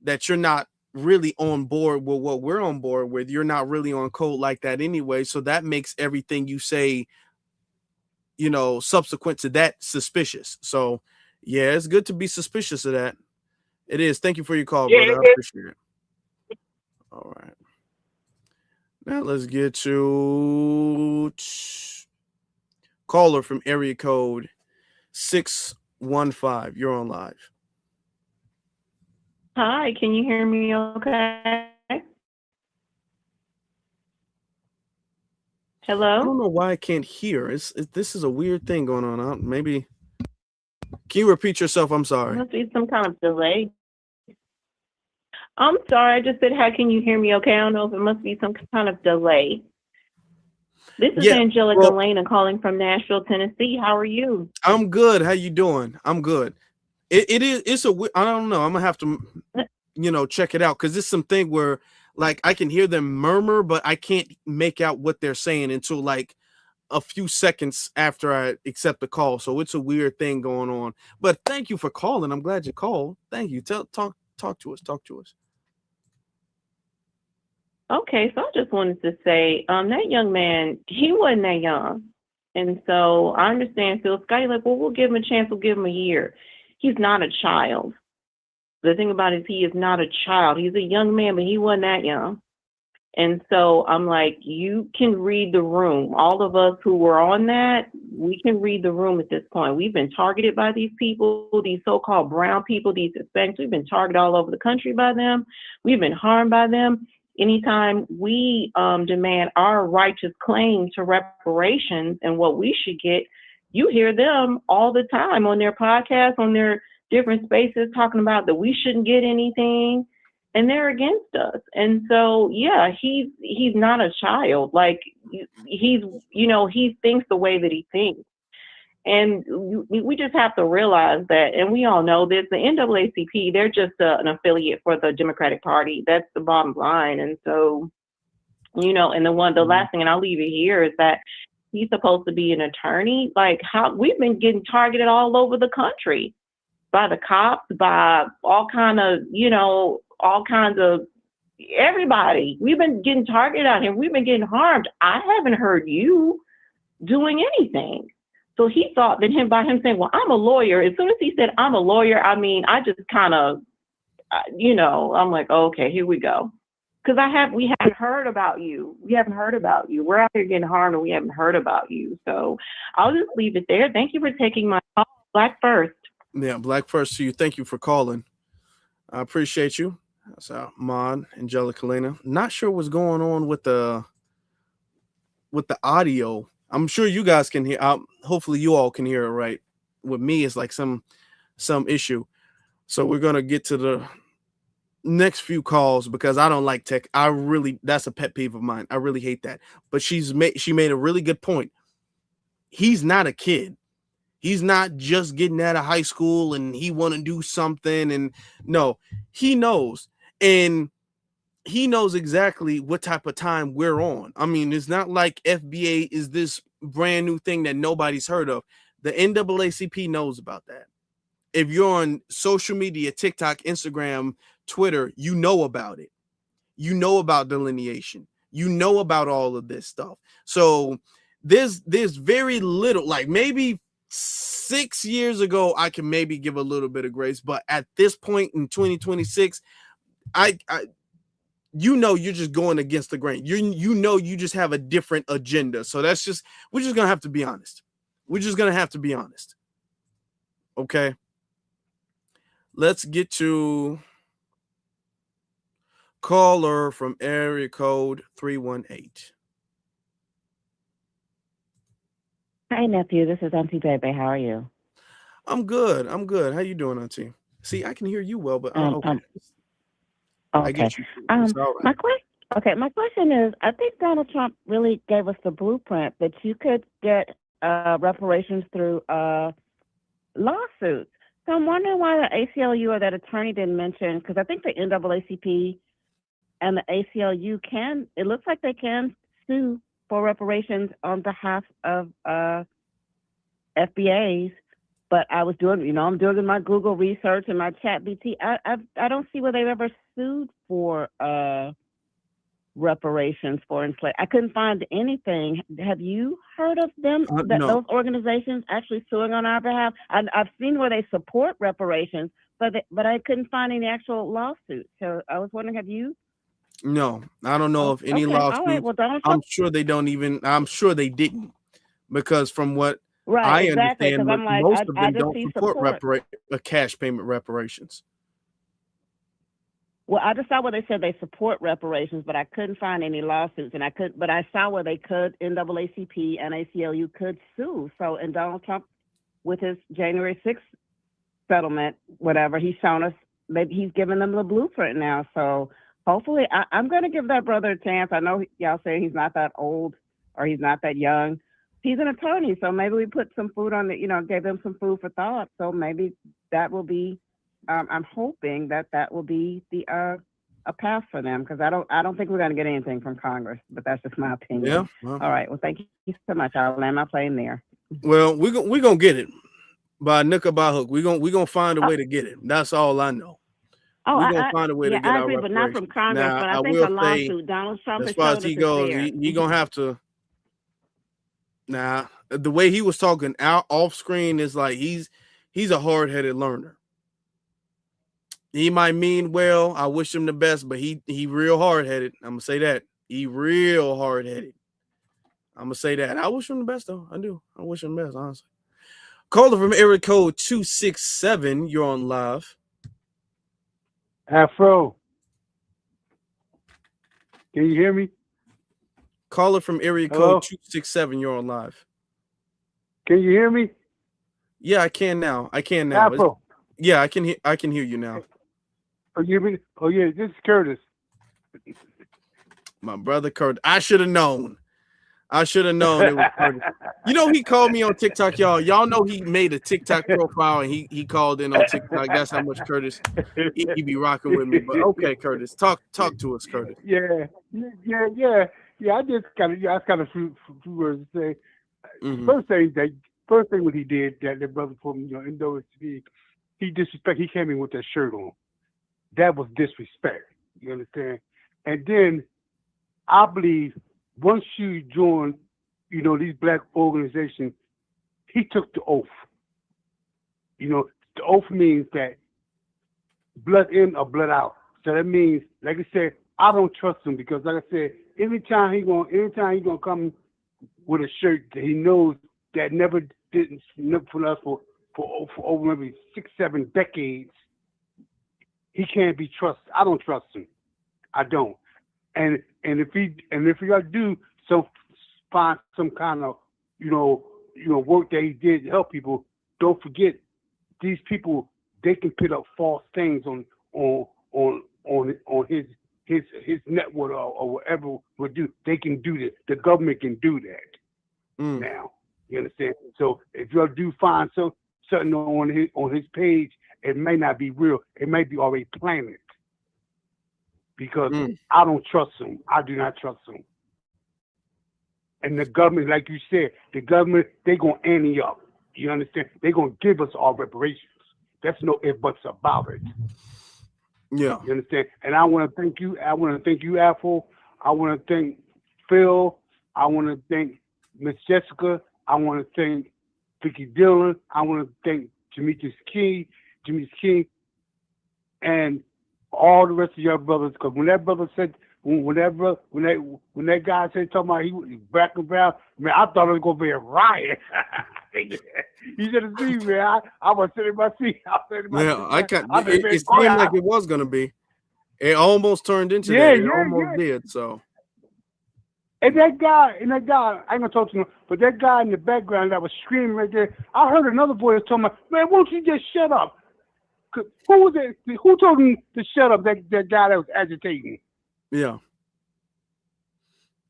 that you're not really on board with what we're on board with. You're not really on code like that anyway. So that makes everything you say, you know, subsequent to that suspicious. So yeah, it's good to be suspicious of that. It is. Thank you for your call, brother. I appreciate it. All right. Now let's get to caller from area code 615. You're on live. Hi, can you hear me okay? Hello? I don't know why I can't hear. This is a weird thing going on. Maybe. Can you repeat yourself? I'm sorry. Must be some kind of delay. I'm sorry. I just said, how can you hear me okay? I don't know if it must be some kind of delay. This is Angelica Elena calling from Nashville, Tennessee. How are you? I'm good. How you doing? I'm good. It's I don't know. I'm gonna have to, check it out because it's something where like I can hear them murmur, but I can't make out what they're saying until like a few seconds after I accept the call. So it's a weird thing going on. But thank you for calling. I'm glad you called. Thank you. Talk to us. Talk to us. Okay, so I just wanted to say, that young man, he wasn't that young. And so I understand Phil Scotty, like, well, we'll give him a chance, we'll give him a year. He's not a child. The thing about it is he is not a child. He's a young man, but he wasn't that young. And so I'm like, you can read the room. All of us who were on that, we can read the room at this point. We've been targeted by these people, these so-called brown people, these Hispanics. We've been targeted all over the country by them. We've been harmed by them. Anytime we demand our righteous claim to reparations and what we should get, you hear them all the time on their podcasts, on their different spaces, talking about that we shouldn't get anything. And they're against us. And so, yeah, he's not a child. Like he thinks the way that he thinks. And we just have to realize that, and we all know this, the NAACP, they're just an affiliate for the Democratic Party. That's the bottom line. And so, and the last thing, and I'll leave it here, is that he's supposed to be an attorney. Like how we've been getting targeted all over the country by the cops, by all kinds of everybody. We've been getting targeted out here. We've been getting harmed. I haven't heard you doing anything. So he thought that by him saying, well, I'm a lawyer. As soon as he said, I'm a lawyer, I just kind of, I'm like, okay, here we go. Because we haven't heard about you. We haven't heard about you. We're out here getting harmed and we haven't heard about you. So I'll just leave it there. Thank you for taking my call. Black first. Yeah, Black first to you. Thank you for calling. I appreciate you. That's Mon, Angelica Lena. Not sure what's going on with the audio. I'm sure you guys can hear. Hopefully you all can hear it right. With me, it's like some issue. So we're gonna get to the next few calls because I don't like tech. That's a pet peeve of mine. I really hate that. But she made a really good point. He's not a kid. He's not just getting out of high school and he want to do something. And no, he knows. And he knows exactly what type of time we're on. I mean, it's not like FBA is this brand new thing that nobody's heard of. The NAACP knows about that. If you're on social media, TikTok, Instagram, Twitter, you know about it. You know about delineation. You know about all of this stuff. So there's very little, like maybe 6 years ago, I can maybe give a little bit of grace, but at this point in 2026, you're just going against the grain. You just have a different agenda. So we're just gonna have to be honest. We're just gonna have to be honest. Okay. Let's get to caller from area code 318. Hi, nephew. This is Auntie Bebe. How are you? I'm good. How you doing, Auntie? See, I can hear you well, but okay. I get you. My question is, I think Donald Trump really gave us the blueprint that you could get reparations through lawsuits. So I'm wondering why the ACLU or that attorney didn't mention, because I think the NAACP and the ACLU it looks like they can sue for reparations on behalf of FBAs. But I was doing, I'm doing my Google research and my ChatGPT. I don't see where they've ever sued for reparations for enslaved. I couldn't find anything. Have you heard of them? No. Those organizations actually suing on our behalf? I've seen where they support reparations, but I couldn't find any actual lawsuits. So I was wondering, have you? No, I don't know of any lawsuits. All right. Well, I'm sure they didn't, because from what I understand, most of them don't support cash payment reparations. Well, I just saw where they said they support reparations, but I couldn't find any lawsuits, but I saw where they could, NAACP and ACLU could sue. So, and Donald Trump, with his January 6th settlement, whatever, he's shown us that he's given them the blueprint now. So hopefully, I'm going to give that brother a chance. I know y'all say he's not that old or he's not that young. He's an attorney, so maybe we put some food on gave them some food for thought. So maybe that will be, I'm hoping that will be a path for them, because I don't think we're going to get anything from Congress, but that's just my opinion. Yeah. Well, all right. Well, thank you so much. I'll land my plane there. Well, we're gonna get it by nook or by hook. We're gonna find a way to get it. That's all I know. Oh, we're gonna find a way to get our reparations. But not from Congress. Now, but I think a lawsuit. Donald Trump as far as he goes, he gonna have to. Now, the way he was talking out off screen is like he's a hard-headed learner. He might mean well. I wish him the best, but he real hard-headed. I'm gonna say that He real hard-headed. I'm gonna say that. I wish him the best, though. I do. I wish him the best, honestly. Caller from area code 267. You're on live. Afro. Can you hear me? Caller from area Hello? code 267. You're on live. Can you hear me? Yeah, I can now. Afro. Yeah, I can hear you now. Oh, you hear me? Oh yeah, this is Curtis. My brother Curtis. I should have known. It was Curtis. You know, he called me on TikTok, y'all. Y'all know he made a TikTok profile and he called in on TikTok. That's how much Curtis he be rocking with me. But okay, Curtis, talk to us, Curtis. Yeah. I just kind of few words to say. Mm-hmm. First thing what he did, that brother for me, in NAACP, he disrespect. He came in with that shirt on. That was disrespect. You understand? And then I believe once you join, these black organizations, he took the oath. The oath means that blood in or blood out. So that means, like I said, I don't trust him because, like I said, anytime he gonna come with a shirt that he knows that never for us for over maybe 6-7 decades, he can't be trusted. I don't trust him. I don't. And if he got to do find some kind of work that he did to help people, don't forget these people, they can put up false things on his network or whatever would do. They can do that. The government can do that now. You understand? So if you do find something on his page, it may not be real. It may be already planted. Because I don't trust him. I do not trust him. And the government, like you said, they gonna ante up. You understand? They gonna give us our reparations. That's no ifs buts about it. Yeah. You understand? And I want to thank you. I want to thank you, Apple. I want to thank Phil. I want to thank Miss Jessica. I want to thank Vicky Dillard. I want to thank Demetri K, and all the rest of your brothers. Because when that brother said, when that guy said talking about he was back and down, man, I thought it was gonna be a riot. You should have seen, man. I was sitting in my seat. It seemed like it was gonna be. It almost turned into that. It almost did. So. And that guy, I ain't gonna talk to him, but that guy in the background that was screaming right there, I heard another voice talking about, man, won't you just shut up? Who was it? Who told him to shut up? That guy that was agitating. Yeah.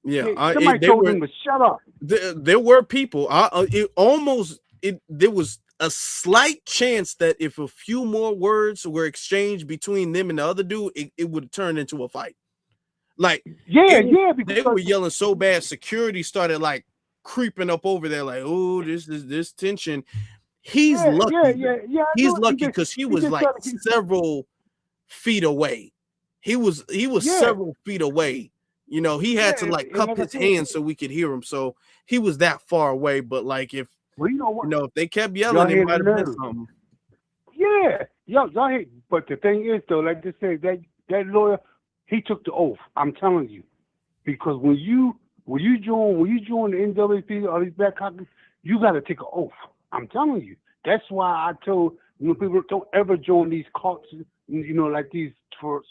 Somebody told him to shut up. There were people. There was a slight chance that if a few more words were exchanged between them and the other dude, it would have turned into a fight. Like, because they were yelling so bad, security started like creeping up over there, like, oh, this tension. He's lucky. He's lucky because he was like several feet away. He was several feet away. He had to like cup his hands so we could hear him. So he was that far away. But like if if they kept yelling, it might have been something. Yeah, y'all hate. But the thing is though, like they say, that lawyer, he took the oath. I'm telling you, because when you join the NAACP or these black caucus, you got to take an oath. I'm telling you. That's why I told people don't ever join these cults, like these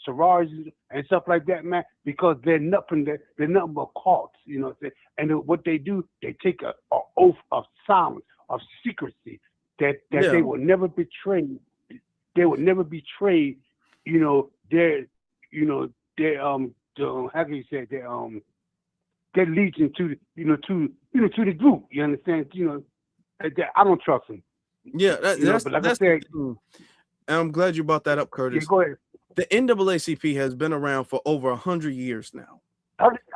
sororities and stuff like that, man, because they're nothing but cults, and what they do, they take an oath of silence, of secrecy, that they will never betray. They will never betray, their how can you say their allegiance to the group. You understand? I don't trust them. Yeah, that's I'm glad you brought that up, Curtis. Yeah, go ahead. The NAACP has been around for over 100 years now.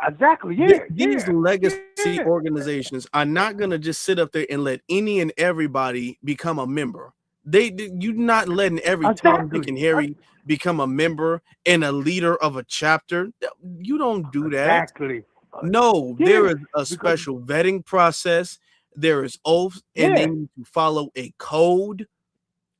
Exactly. Yeah. These legacy organizations are not going to just sit up there and let any and everybody become a member. You're not letting every Tom, Dick, and Harry become a member and a leader of a chapter. You don't do that. Exactly. No, there is a special vetting process. There is oaths, and they need to follow a code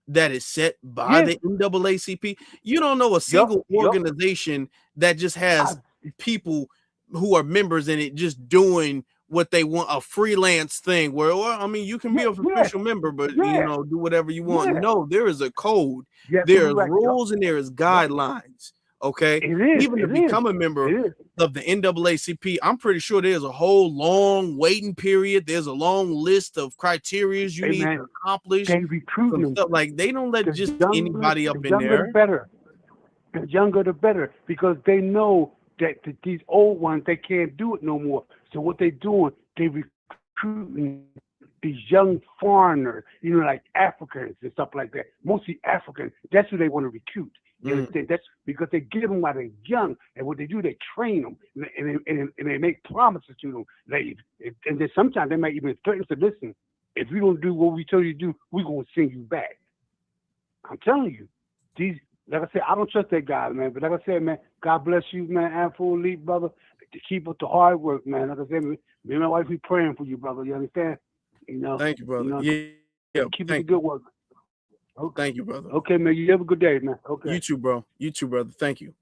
that is set by the NAACP. You don't know a single organization that just has people who are members in it just doing what they want, a freelance thing where, well, I mean, you can be an official member, but you know, do whatever you want. No, there is a code, there is rules, and there is guidelines. Okay, even to become a member of the NAACP, I'm pretty sure there's a whole long waiting period. There's a long list of criteria you need to accomplish. They recruit them. Stuff. Like they don't let just anybody up in there. The younger the better, because they know that these old ones, they can't do it no more. So what they doing, they recruiting these young foreigners, you know, like Africans and stuff like that. Mostly Africans. That's who they want to recruit. You understand? That's because they get them while they're young, and what they do, they train them, and they make promises to them. And then sometimes they might even threaten to, listen, if you don't do what we tell you to do, we're gonna send you back. I'm telling you, these. Like I said, I don't trust that guy, man. But like I said, man, God bless you, man, and full leap, brother. To keep up the hard work, man. Like I said, me and my wife, we praying for you, brother. You understand? You know. Thank you, brother. You know, yeah. Keep up the good work. Okay. Thank you, brother. Okay, man. You have a good day, man. Okay. You too, bro. You too, brother. Thank you.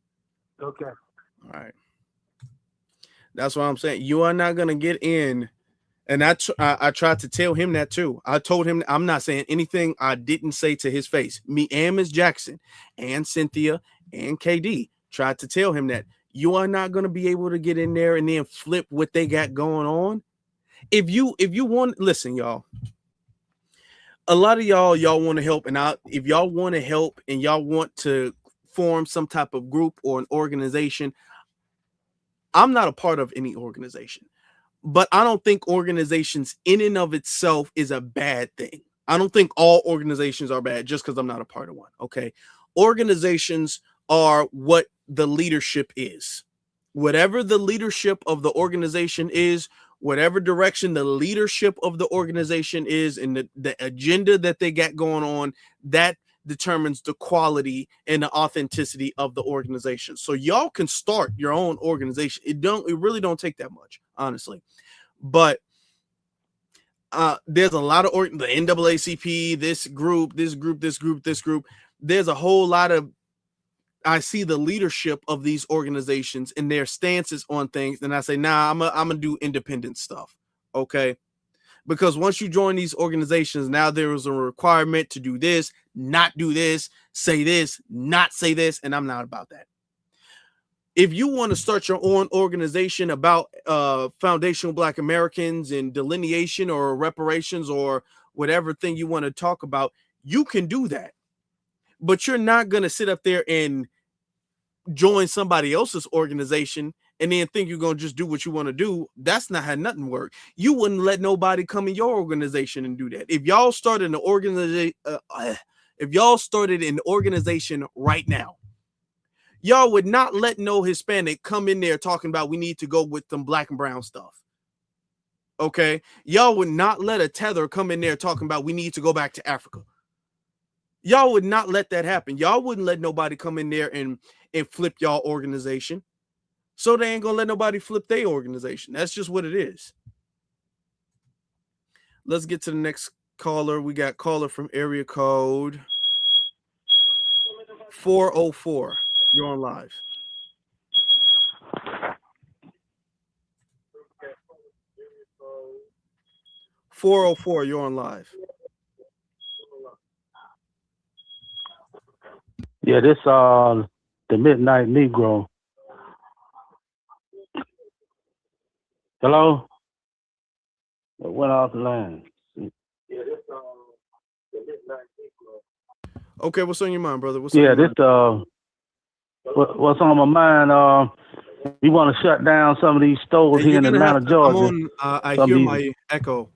Okay. All right. That's what I'm saying. You are not gonna get in. And I tried to tell him that too. I told him I'm not saying anything I didn't say to his face. Me and Ms. Jackson and Cynthia and KD tried to tell him that you are not going to be able to get in there and then flip what they got going on. If you want, listen, y'all. A lot of y'all want to help, and if y'all want to help and y'all want to form some type of group or an organization, I'm not a part of any organization. But I don't think organizations in and of itself is a bad thing. I don't think all organizations are bad just because I'm not a part of one. Okay. Organizations are what the leadership is. Whatever the leadership of the organization is, whatever direction the leadership of the organization is, and the agenda that they got going on, that determines the quality and the authenticity of the organization. So y'all can start your own organization. It really don't take that much, honestly. But there's a lot of the NAACP, this group. There's a whole lot of, I see the leadership of these organizations and their stances on things, and I say, nah, I'm gonna do independent stuff. Okay. Because once you join these organizations, now there is a requirement to do this, not do this, say this, not say this, and I'm not about that. If you want to start your own organization about foundational Black Americans and delineation or reparations or whatever thing you want to talk about, you can do that. But you're not going to sit up there and join somebody else's organization and then think you're going to just do what you want to do. That's not how nothing works. You wouldn't let nobody come in your organization and do that. If y'all started an organization, right now, y'all would not let no Hispanic come in there talking about we need to go with some Black and brown stuff. Okay. Y'all would not let a tether come in there talking about we need to go back to Africa. Y'all would not let that happen. Y'all wouldn't let nobody come in there and flip y'all organization. So they ain't gonna let nobody flip their organization. That's just what it is. Let's get to the next caller. We got caller from area code 404. You're on live. .404. You're on live. Yeah, this the Midnight Negro. Hello? It went off the line. Yeah, this the Midnight Negro. Okay, what's on your mind, brother? What's what's on my mind? We want to shut down some of these stores here in Atlanta, Georgia. I hear my echo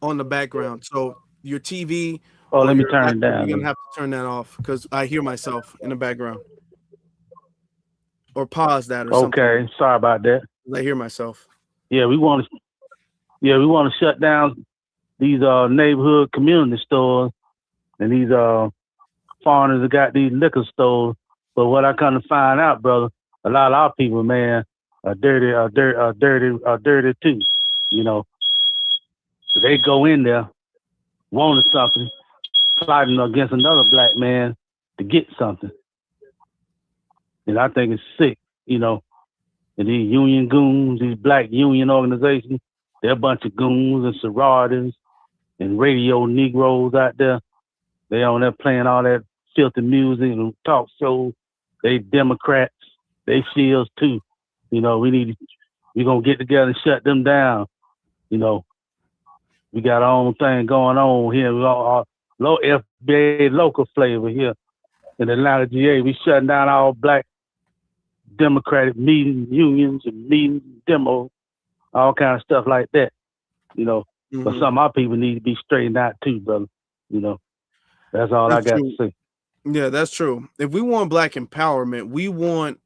on the background. So your TV. Oh, let me turn it down. You're gonna have to turn that off because I hear myself in the background. Or pause that or something. Okay, sorry about that. I hear myself. Yeah, we want to shut down these neighborhood community stores and these foreigners that got these liquor stores. But what I come to find out, brother, a lot of our people, man, are dirty too. You know, so they go in there, wanting something, plotting against another Black man to get something. And I think it's sick, you know. And these union goons, these black union organizations, they're a bunch of goons and sororities and radio Negroes out there. They on there playing all that filthy music and talk shows. They Democrats. They shields too. You know, we're gonna get together and shut them down. You know, we got our own thing going on here. We got our low FBA local flavor here in Atlanta, GA. We shutting down all black Democratic meetings, unions, and meetings, demos, all kind of stuff like that. You know, but some of our people need to be straightened out too, brother. You know, that's all I got to say. Yeah, that's true. If we want black empowerment, we want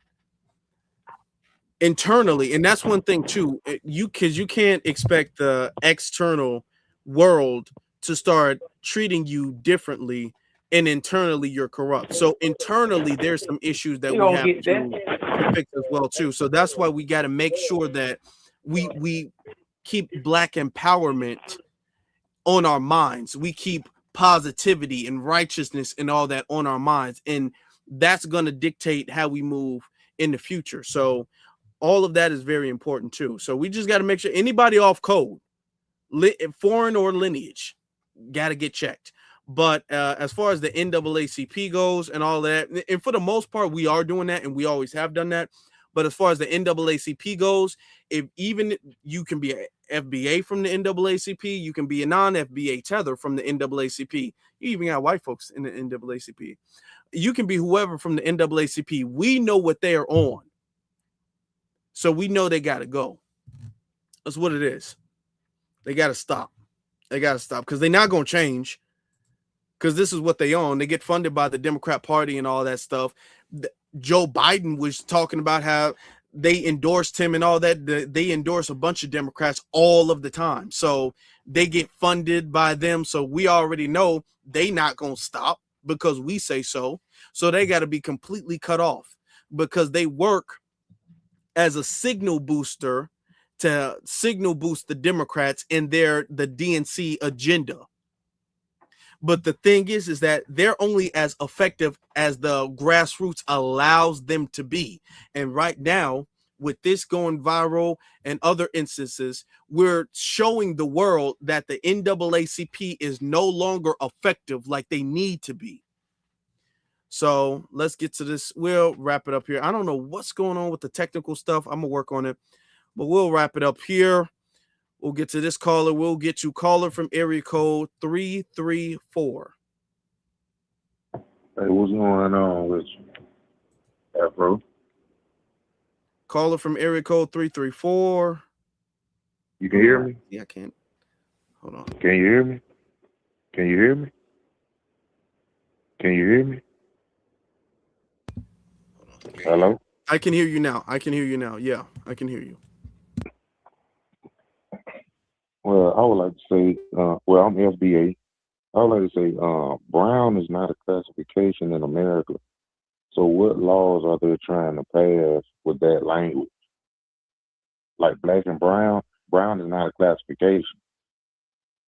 internally, and that's one thing too. You can't expect the external world to start treating you differently, and internally you're corrupt. So internally, there's some issues that we have to fix as well too. So that's why we got to make sure that we keep black empowerment on our minds. We keep positivity and righteousness and all that on our minds, and that's going to dictate how we move in the future. So all of that is very important too. So we just got to make sure anybody off code, foreign or lineage, got to get checked. But as far as the NAACP goes and all that, and for the most part, we are doing that, and we always have done that. But as far as the NAACP goes, if even you can be a FBA from the NAACP, you can be a non-FBA tether from the NAACP. You even got white folks in the NAACP. You can be whoever from the NAACP. We know what they're on, so we know they got to go. That's what it is. They got to stop. They got to stop because they're not going to change. Because this is what they own. They get funded by the Democrat Party and all that stuff. Joe Biden was talking about how they endorsed him and all that. They endorse a bunch of Democrats all of the time. So they get funded by them. So we already know they not going to stop because we say so. So they got to be completely cut off because they work as a signal booster to signal boost the Democrats in the DNC agenda. But the thing is that they're only as effective as the grassroots allows them to be. And right now, with this going viral and other instances, we're showing the world that the NAACP is no longer effective like they need to be. So let's get to this. We'll wrap it up here. I don't know what's going on with the technical stuff. I'm going to work on it, but we'll wrap it up here. We'll get to this caller. We'll get to caller from area code 334. Hey, what's going on with you, Afro? Caller from area code 334. You can hear me? Yeah, I can. Hold on. Can you hear me? Can you hear me? Can you hear me? Hello? I can hear you now. I can hear you now. Yeah, I can hear you. Well, I would like to say, well, I'm FBA. I would like to say, brown is not a classification in America. So what laws are they trying to pass with that language? Like black and brown, brown is not a classification.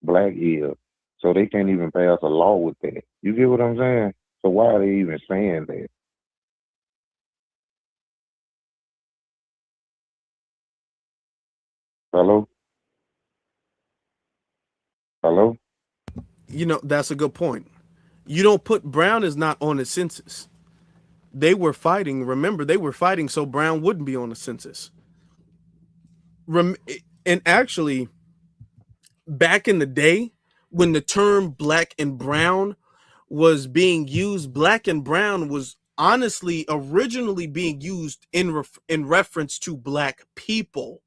Black is. So they can't even pass a law with that. You get what I'm saying? So why are they even saying that? Hello? Hello? You know, that's a good point. You don't put brown is not on the census. They were fighting. Remember, they were fighting so brown wouldn't be on the census. And actually, back in the day, when the term black and brown was being used, black and brown was honestly originally being used in reference to black people.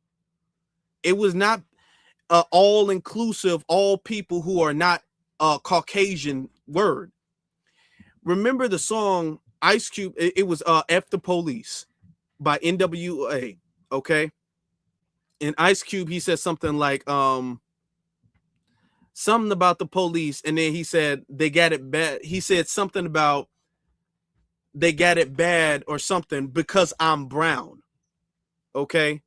It was not all inclusive, all people who are not Caucasian word. Remember the song Ice Cube? It was F the Police by NWA. Okay. And Ice Cube, he said something like something about the police, and then he said they got it bad. He said something about they got it bad or something because I'm brown. Okay.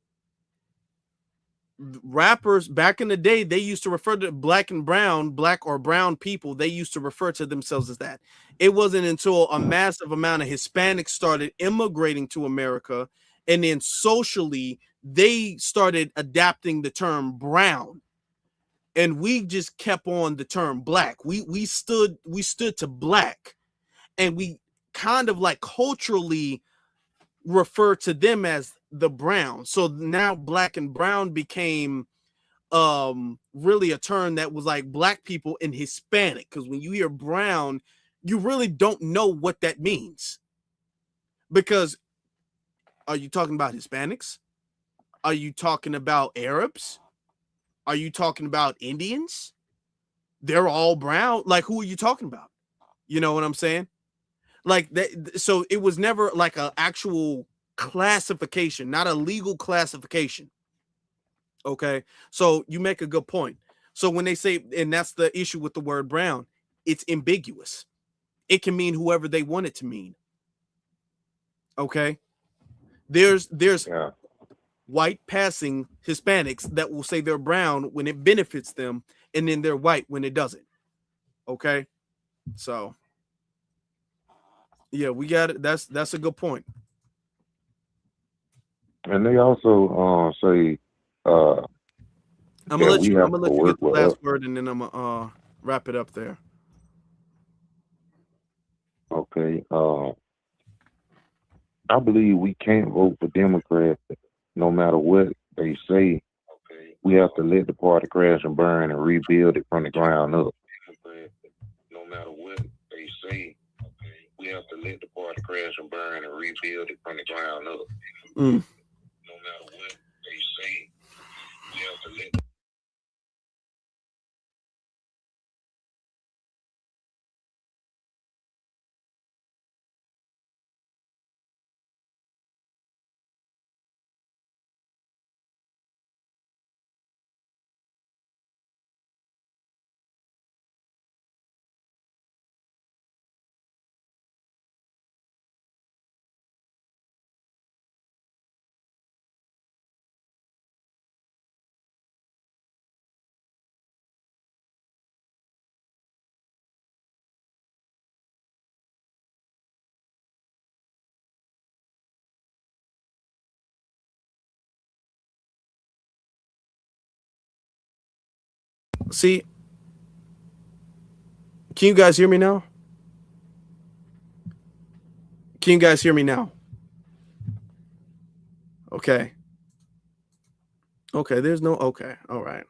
Rappers back in the day, they used to refer to black and brown, black or brown people. They used to refer to themselves as that. It wasn't until a massive amount of Hispanics started immigrating to America And then socially, they started adapting the term brown. And we just kept on the term black. We stood to black. And we kind of like culturally refer to them as the brown. So now black and brown became really a term that was like black people and Hispanic, because when you hear brown, you really don't know what that means. Because are you talking about Hispanics? Are you talking about Arabs? Are you talking about Indians? They're all brown. Like, who are you talking about? You know what I'm saying? Like that. So it was never like an actual classification, not a legal classification. Okay. So you make a good point. So when they say, and that's the issue with the word brown, it's ambiguous. It can mean whoever they want it to mean. Okay. There's white passing Hispanics that will say they're brown when it benefits them, and then they're white when it doesn't. Okay. So yeah, we got it. That's a good point. And they also say I'm gonna let you get the last us. word, and then I'm gonna wrap it up there. Okay. I believe we can't vote for Democrats no matter what they say. We have to let the party crash and burn and rebuild it from the ground up. No matter what they say, we have to let the party crash and burn and rebuild it from the ground up. No matter what they say, we have to let. See, can you guys hear me now? Can you guys hear me now? Okay. Okay, there's no okay. All right.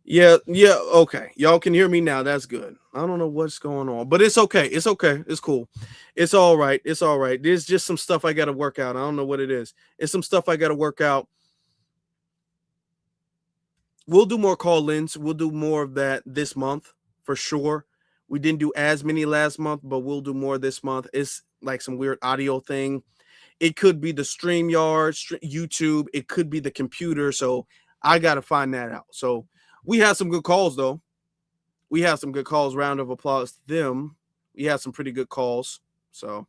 Yeah, okay. Y'all can hear me now. That's good. I don't know what's going on, but it's okay. It's okay. It's cool. It's all right. It's all right. There's just some stuff I got to work out. I don't know what it is. It's some stuff I got to work out. We'll do more call-ins. We'll do more of that this month for sure. We didn't do as many last month, but we'll do more this month. It's like some weird audio thing. It could be the StreamYard, YouTube. It could be the computer. So I got to find that out. So we had some good calls, though. We had some good calls. Round of applause to them. We had some pretty good calls. So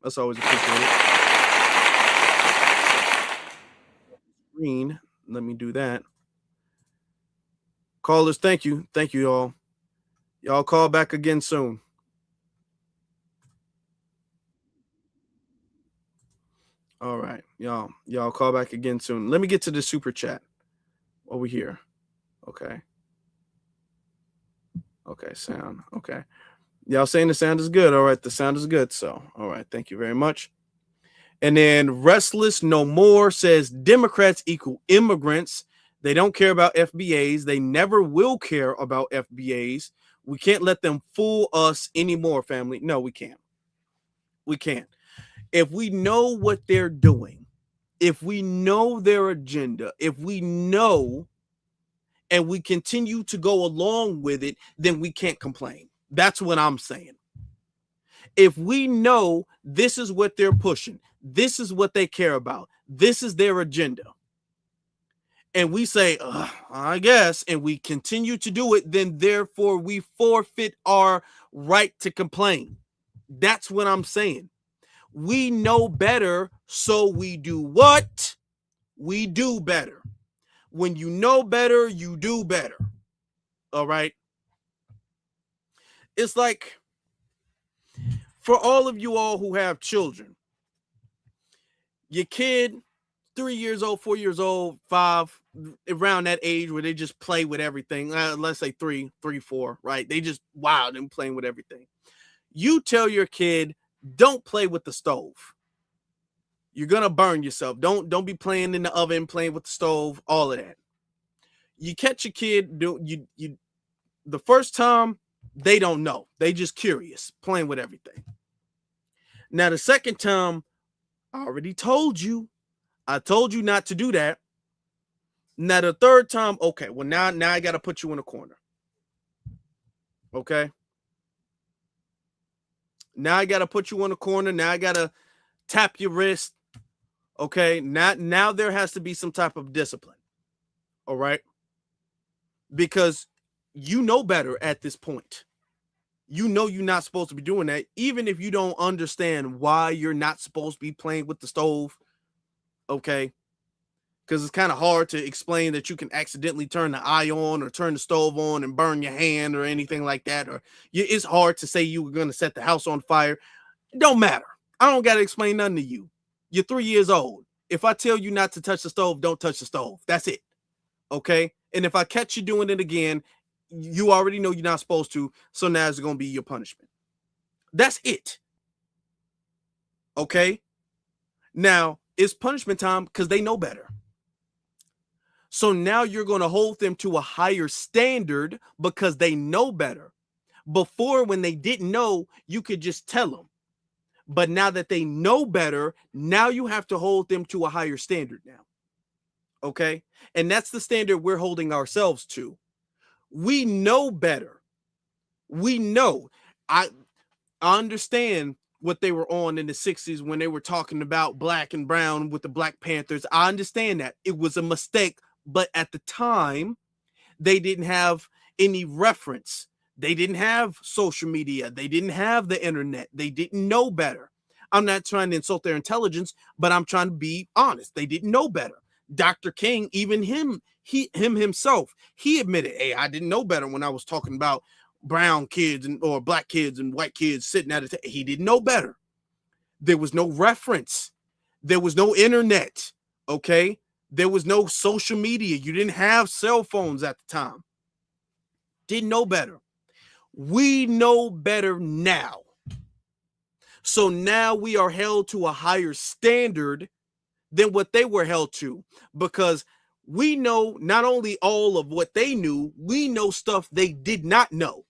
that's always appreciated. Green. Let me do that. Callers, thank you. Thank you, y'all. Y'all call back again soon. All right, y'all call back again soon. Let me get to the super chat over here. Okay, sound. Okay, y'all saying the sound is good. All right, the sound is good. So, all right, thank you very much. And then Restless No More says Democrats equal immigrants. They don't care about FBAs. They never will care about FBAs. We can't let them fool us anymore, family. No, we can't. We can't. If we know what they're doing, if we know their agenda, if we know and we continue to go along with it, then we can't complain. That's what I'm saying. If we know this is what they're pushing, this is what they care about, this is their agenda, and we say, I guess, and we continue to do it, then therefore we forfeit our right to complain. That's what I'm saying. We know better, so we do what? We do better. When you know better, you do better. All right? It's like, for all of you all who have children, Your kid, 3 years old, 4 years old, 5, around that age where they just play with everything. Let's say 3, 4, right? They just wild and playing with everything. You tell your kid, don't play with the stove. You're gonna burn yourself. Don't be playing in the oven, playing with the stove, all of that. You catch your kid, the first time, they don't know. They just curious, playing with everything. Now, the second time, I already told you. I told you not to do that. Now, the third time, okay, well, now I got to put you in a corner. Okay? Now I got to put you in a corner. Now I got to tap your wrist. Okay? Now there has to be some type of discipline. All right? Because you know better at this point. You know you're not supposed to be doing that, even if you don't understand why you're not supposed to be playing with the stove. Okay? Because it's kind of hard to explain that you can accidentally turn the eye on or turn the stove on and burn your hand or anything like that. Or it's hard to say you were going to set the house on fire. It don't matter. I don't got to explain nothing to you. You're 3 years old. If I tell you not to touch the stove, don't touch the stove. That's it. Okay? And if I catch you doing it again, you already know you're not supposed to. So now it's going to be your punishment. That's it. Okay? Now, it's punishment time because they know better. So now you're going to hold them to a higher standard because they know better. Before, when they didn't know, you could just tell them. But now that they know better, now you have to hold them to a higher standard now. Okay? And that's the standard we're holding ourselves to. We know better. We know. I understand what they were on in the 60s when they were talking about black and brown with the Black Panthers. I understand that. It was a mistake. But at the time, they didn't have any reference. They didn't have social media. They didn't have the internet. They didn't know better. I'm not trying to insult their intelligence, but I'm trying to be honest. They didn't know better. Dr. King, even himself, he admitted, hey, I didn't know better when I was talking about brown kids or black kids and white kids sitting at a table. He didn't know better. There was no reference. There was no internet. Okay? There was no social media. You didn't have cell phones at the time. Didn't know better. We know better now. So now we are held to a higher standard than what they were held to, because we know not only all of what they knew, we know stuff they did not know.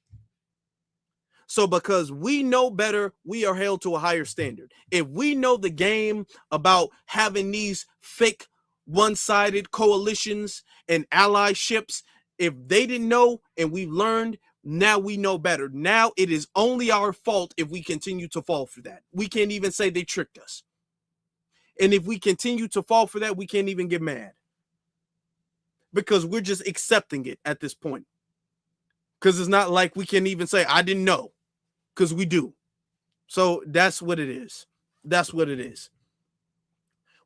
So because we know better, we are held to a higher standard. If we know the game about having these fake one-sided coalitions and allyships, if they didn't know and we learned, now we know better. Now it is only our fault if we continue to fall for that. We can't even say they tricked us. And if we continue to fall for that, we can't even get mad, because we're just accepting it at this point. Because it's not like we can even say, I didn't know, because we do. So that's what it is. That's what it is.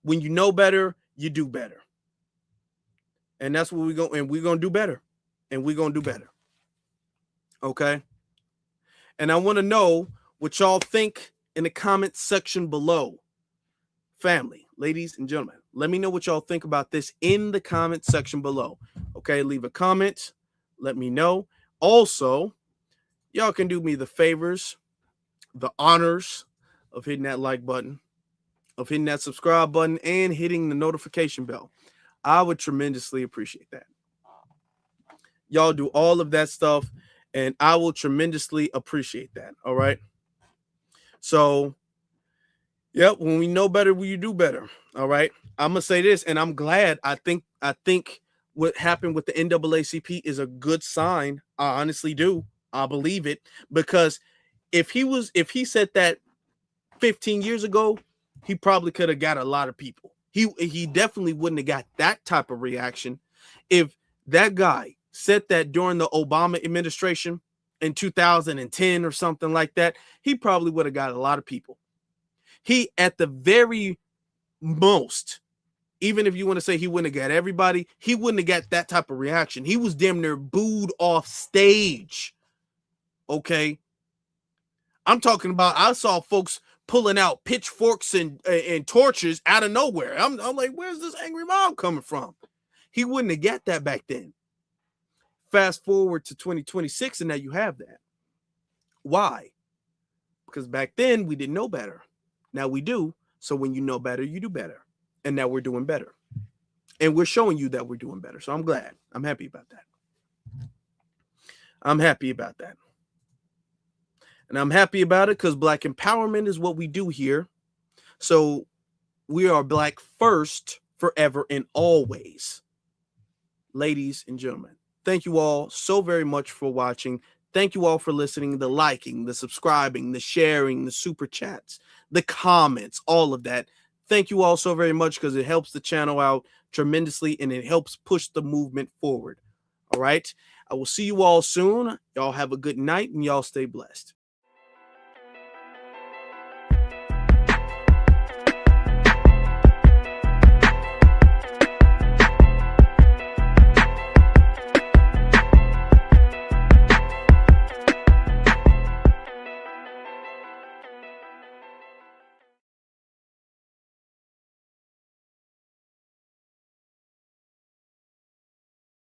When you know better, you do better. And that's what we're going to do better. And we're going to do better. Okay? And I want to know what y'all think in the comment section below. Family, ladies and gentlemen, let me know what y'all think about this in the comment section below. Okay? Leave a comment. Let me know. Also, y'all can do me the favors, the honors of hitting that like button, of hitting that subscribe button, and hitting the notification bell. I would tremendously appreciate that. Y'all do all of that stuff, and I will tremendously appreciate that. All right. So, yep, when we know better, we do better. All right. I'm gonna say this, and I'm glad. I think what happened with the NAACP is a good sign. I honestly do. I believe it, because if he said that 15 years ago, he probably could have got a lot of people. He definitely wouldn't have got that type of reaction. If that guy said that during the Obama administration in 2010 or something like that, he probably would have got a lot of people. He, at the very most, even if you want to say he wouldn't have got everybody, he wouldn't have got that type of reaction. He was damn near booed off stage. Okay. I'm talking about, I saw folks pulling out pitchforks and torches out of nowhere. I'm like, where's this angry mob coming from? He wouldn't have got that back then. Fast forward to 2026, and now you have that. Why? Because back then we didn't know better. Now we do. So when you know better, you do better. And now we're doing better. And we're showing you that we're doing better. So I'm glad. I'm happy about that. I'm happy about that. And I'm happy about it because Black empowerment is what we do here. So we are Black first, forever, and always. Ladies and gentlemen, thank you all so very much for watching. Thank you all for listening, the liking, the subscribing, the sharing, the super chats, the comments, all of that. Thank you all so very much because it helps the channel out tremendously and it helps push the movement forward. All right. I will see you all soon. Y'all have a good night and y'all stay blessed.